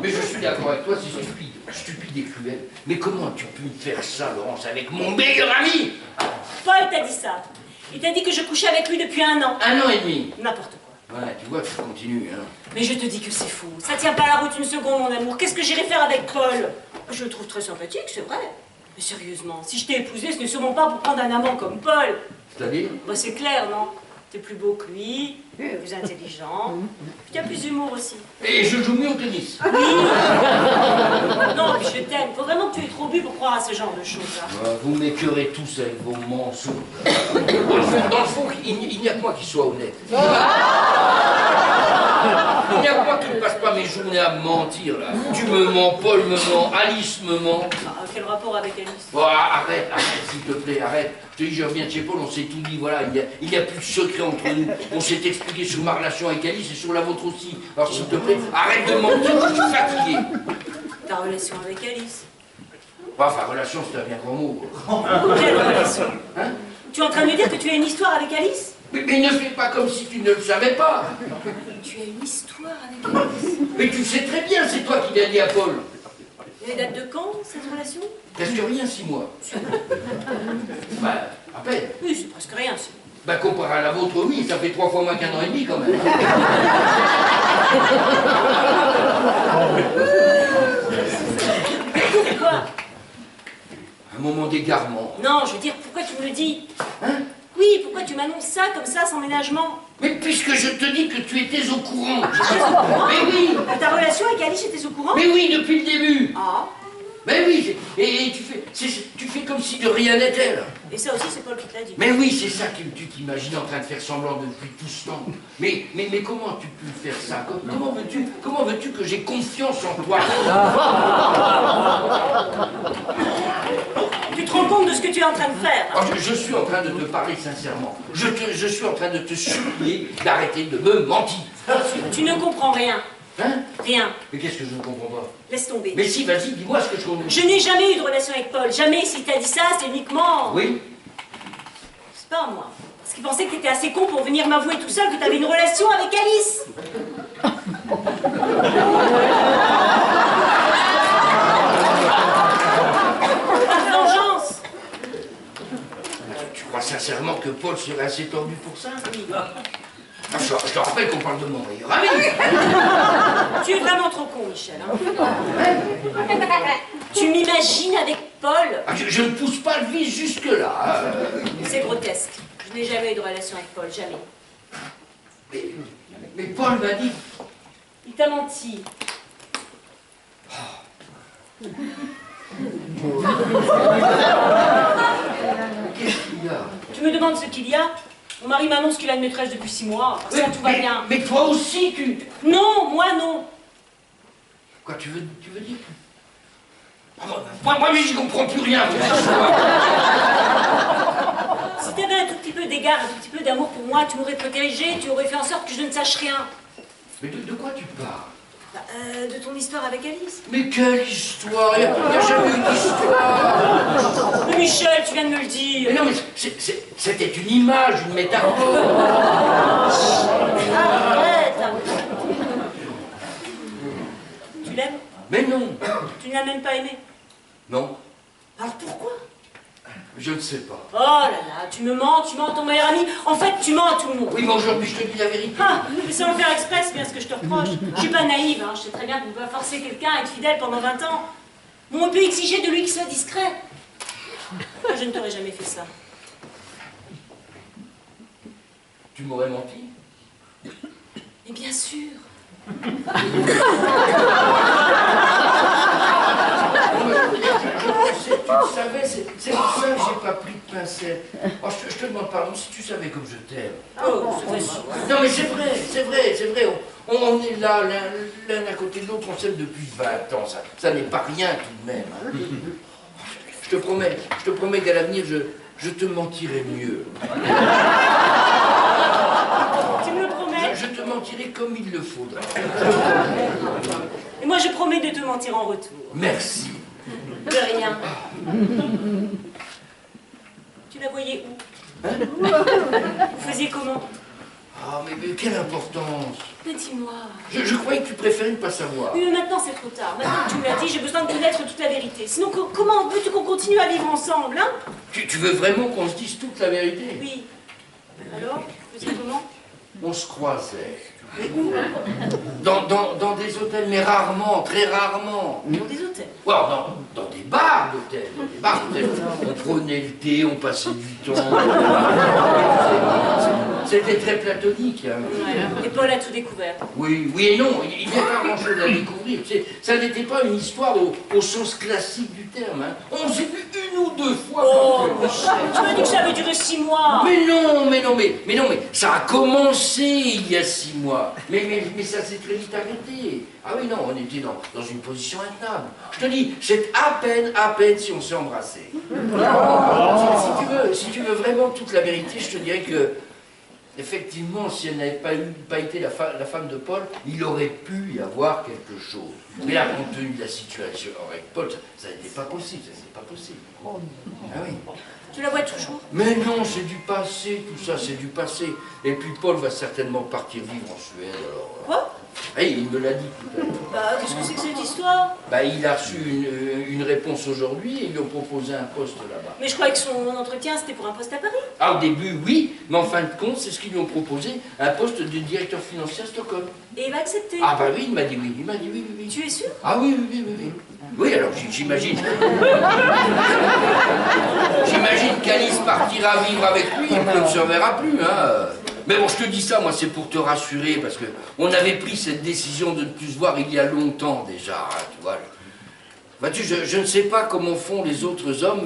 Mais je suis d'accord avec toi, c'est stupide. Stupide et cruel. Mais comment tu peux me faire ça, Laurence, avec mon meilleur ami?
Paul t'a dit ça. Il t'a dit que je couchais avec lui depuis 1 an.
1 an et demi.
N'importe quoi.
Ouais, tu vois, tu continues, hein.
Mais je te dis que c'est fou. Ça tient pas la route une seconde, mon amour. Qu'est-ce que j'irai faire avec Paul? Je le trouve très sympathique, c'est vrai. Mais sérieusement, si je t'ai épousé, ce n'est sûrement pas pour prendre un amant comme Paul.
C'est-à-dire?
Bah, c'est clair, non? T'es plus beau que lui, plus intelligent, puis t'as plus d'humour aussi.
Et je joue mieux au tennis.
Oui. Non, puis je t'aime. Faut vraiment que tu aies trop bu pour croire à ce genre de choses. Hein.
Ah, vous m'écœurez tous avec vos mensonges. Dans le fond, il n'y a que moi qui soit honnête. Il n'y a que moi qui ne passe pas mes journées à me mentir, là. Tu me mens, Paul me ment, Alice me ment.
Ah, quel rapport avec Alice?
Oh, arrête, s'il te plaît, arrête. Je te dis, je reviens de chez Paul, on s'est tout dit, voilà, il n'y a plus de secret entre nous. On s'est expliqué sur ma relation avec Alice et sur la vôtre aussi. Alors, s'il te plaît, arrête de mentir, je suis fatigué.
Ta relation avec Alice?
Enfin, relation, c'est un bien grand mot.
Quelle relation?
Hein?
Tu es en train de me dire que tu as une histoire avec Alice?
Mais ne fais pas comme si tu ne le savais pas.
Tu as une histoire avec Alice?
Mais tu sais très bien, c'est toi qui l'as dit à Paul.
Elle date de quand, cette relation?
Presque rien, 6 mois. Bah, à peine.
Oui, c'est presque rien, c'est...
Bah, comparé à la vôtre, oui, ça fait 3 fois moins qu'1 an et demi, quand même.
Quoi?
Un moment d'égarement.
Non, je veux dire, pourquoi tu me le dis?
Hein?
Oui, pourquoi tu m'annonces ça, comme ça, sans ménagement?
Mais puisque je te dis que tu étais au courant.
J'étais au courant?
Mais oui.
Ta relation avec Alice, j'étais au courant?
Mais oui, depuis le début.
Ah.
Mais oui, et tu fais comme si de rien n'était, là.
Et ça aussi, c'est Paul qui te l'a dit.
Mais oui, c'est ça que tu t'imagines en train de faire semblant depuis tout ce temps. Mais comment tu peux faire ça? Comment veux-tu que j'ai confiance en toi?
Tu te rends compte de ce que tu es en train de faire?
Alors, je suis en train de te parler sincèrement. Je suis en train de te supplier d'arrêter de me mentir.
Tu ne comprends rien.
Hein?
Rien.
Mais qu'est-ce que je ne comprends pas?
Laisse tomber.
Mais si, vas-y, dis-moi ce que je comprends.
Je n'ai jamais eu de relation avec Paul. Jamais. Si t'as dit ça, c'est uniquement...
Oui?
C'est pas moi. Parce qu'il pensait que t'étais assez con pour venir m'avouer tout seul que t'avais une relation avec Alice. Par vengeance.
Tu crois sincèrement que Paul serait assez tordu pour ça? Ah, je te rappelle qu'on parle de mon meilleur ami.
Tu es vraiment trop con, Michel. Hein. Tu m'imagines avec Paul?
Ah, je ne pousse pas le vice jusque-là.
C'est grotesque. Je n'ai jamais eu de relation avec Paul, jamais.
Mais Paul m'a dit...
Il t'a menti.
Qu'est-ce qu'il y a?
Tu me demandes ce qu'il y a? Mon mari m'annonce qu'il a une maîtresse depuis 6 mois. Ça, tout va bien.
Mais toi aussi, tu...
Non, moi non.
Quoi, tu veux dire? Moi, mais j'y comprends plus rien.
Si tu avais un tout petit peu d'égard, un tout petit peu d'amour pour moi, tu m'aurais protégé, tu aurais fait en sorte que je ne sache rien.
Mais de quoi tu parles?
De ton histoire avec Alice.
Mais quelle histoire? Il n'y a jamais eu d'histoire.
Mais Michel, tu viens de me le dire.
Mais non, mais c'était une image, une métaphore.
Arrête. Tu l'aimes?
Mais non.
Tu ne l'as même pas aimé.
Non,
Alors pourquoi?
je ne sais pas.
Oh là là, tu me mens, tu mens à ton meilleur ami. En fait, tu mens à tout le monde.
Oui, mais aujourd'hui, je te dis la vérité.
Ah, mais sans faire exprès, c'est bien ce que je te reproche. Je suis pas naïve, hein. Je sais très bien qu'on ne peut pas forcer quelqu'un à être fidèle pendant 20 ans. Mais on peut exiger de lui qu'il soit discret. je ne t'aurais jamais fait ça.
Tu m'aurais menti?
Mais bien sûr.
Tu le savais, c'est pour ça que j'ai pas pris de pincette. Oh, je te demande pardon si tu savais comme je t'aime.
Oh, c'est facile.
Non mais c'est vrai. On est là, l'un à côté de l'autre, on s'aime depuis 20 ans. Ça n'est pas rien tout de même. Hein. Je te promets qu'à l'avenir, je te mentirai mieux.
Tu me le promets?
Je te mentirai comme il le faudra.
Et moi, je promets de te mentir en retour.
Merci.
De rien. Tu la voyais où?
Hein?
Vous faisiez comment?
Ah, mais quelle importance.
Mais dis-moi.
Je croyais que tu préférais ne pas savoir.
Oui, mais maintenant c'est trop tard. Maintenant que tu me l'as dit, j'ai besoin de connaître toute la vérité. Sinon, comment veux-tu qu'on continue à vivre ensemble, hein?
Tu veux vraiment qu'on se dise toute la vérité?
Oui. Alors, tu faisais comment?
On se croisait. Dans des hôtels, mais rarement, très rarement.
Dans des hôtels.
Ouais, dans des bars d'hôtels. On prenait le thé, on passait du temps. C'était très platonique. Hein.
Ouais. Et Paul a tout découvert.
Oui et non, il n'y a pas grand-chose à découvrir. Ça n'était pas une histoire au sens classique du terme. Hein. On s'est vu une ou deux fois.
Oh, Michel, tu m'as dit que ça avait duré 6 mois.
Mais non, ça a commencé il y a 6 mois. Mais ça s'est très vite arrêté. Ah oui, non, on était dans une position intenable. Je te dis, c'est à peine si on s'est embrassé. Si tu veux vraiment toute la vérité, je te dirais que, effectivement, si elle n'avait pas été la femme de Paul, il aurait pu y avoir quelque chose. Mais là, compte tenu de la situation avec Paul, ça n'était pas possible, Ah oui.
Tu la vois toujours?
Mais non, c'est du passé, tout ça, c'est du passé. Et puis Paul va certainement partir vivre en Suède, alors...
Quoi?
Il me l'a dit tout à l'heure.
Bah, qu'est-ce que c'est que cette histoire?
Il a reçu une réponse aujourd'hui et ils lui ont proposé un poste là-bas.
Mais je croyais que son entretien, c'était pour un poste à Paris.
Ah, au début, oui, mais en fin de compte, c'est ce qu'ils lui ont proposé, un poste de directeur financier à Stockholm.
Et il va accepter.
Ah bah oui, il m'a dit oui.
Tu es sûr?
Ah oui. Oui, alors j'imagine. J'imagine qu'Alice partira vivre avec lui et qu'on ne se reverra plus, hein. Mais bon, je te dis ça, moi, c'est pour te rassurer, parce que on avait pris cette décision de ne plus se voir il y a longtemps déjà, hein, tu vois. Vois-tu, je ne sais pas comment font les autres hommes,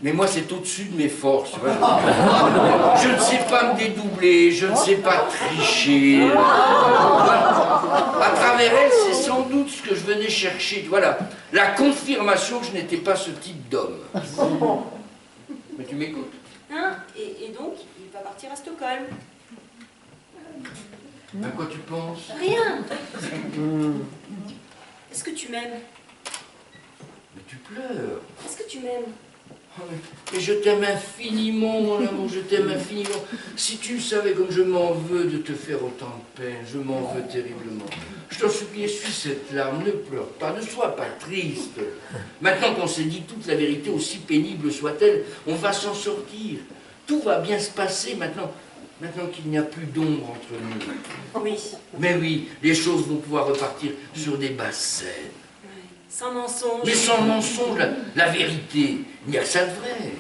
mais moi, c'est au-dessus de mes forces. Tu vois. Je ne sais pas me dédoubler, je ne sais pas tricher. À travers elle, c'est sans doute ce que je venais chercher. Voilà, la confirmation que je n'étais pas ce type d'homme. Mais tu m'écoutes?
Hein? Et donc, il va partir à Stockholm.
À quoi tu penses?
Rien. Est-ce que tu m'aimes?
Mais tu pleures.
Est-ce que tu m'aimes?
Et je t'aime infiniment, mon amour, je t'aime infiniment. Si tu savais comme je m'en veux de te faire autant de peine, je m'en veux terriblement. Je t'en supplie, essuie cette larme, ne pleure pas, ne sois pas triste. Maintenant qu'on s'est dit toute la vérité, aussi pénible soit-elle, on va s'en sortir. Tout va bien se passer maintenant qu'il n'y a plus d'ombre entre nous.
Oui.
Mais oui, les choses vont pouvoir repartir sur des bases saines.
Sans mensonge.
Mais sans mensonge, la vérité, il n'y a que ça de vrai.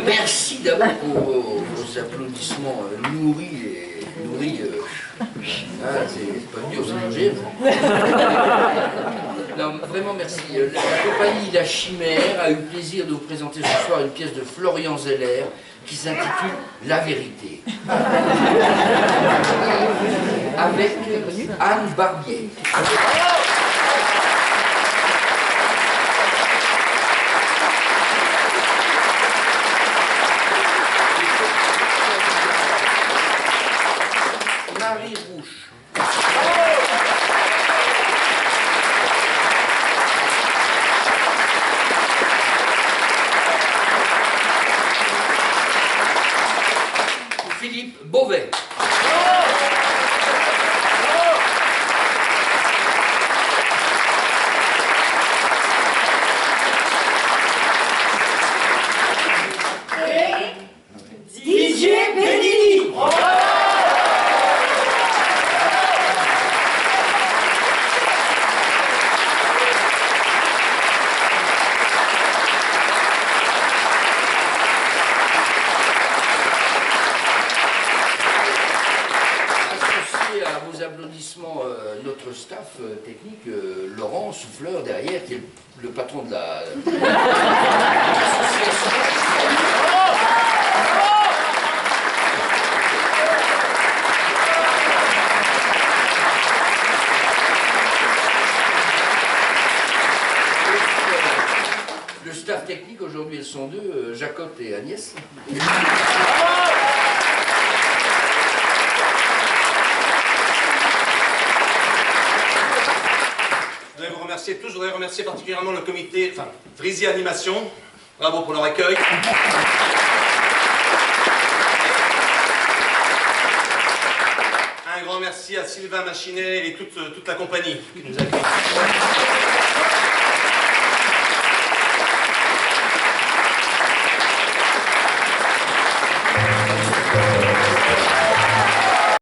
Merci d'abord pour vos applaudissements nourris et nourris. C'est pas dur, c'est manger. Non, vraiment merci. La compagnie La Chimère a eu le plaisir de vous présenter ce soir une pièce de Florian Zeller qui s'intitule La Vérité. Avec Anne Barbier. Marie Rouche. Philippe Beauvais.
DJ Benini.
Associé à vos applaudissements, notre staff technique, Laurent Souffleur derrière, qui est le patron de la l'association. Le staff technique, aujourd'hui, elles sont deux, Jacotte et Agnès.
Je voudrais vous remercier tous, je voudrais remercier particulièrement le comité, Vrisi Animation. Bravo pour leur accueil. Un grand merci à Sylvain Machinet et toute la compagnie qui nous accueille.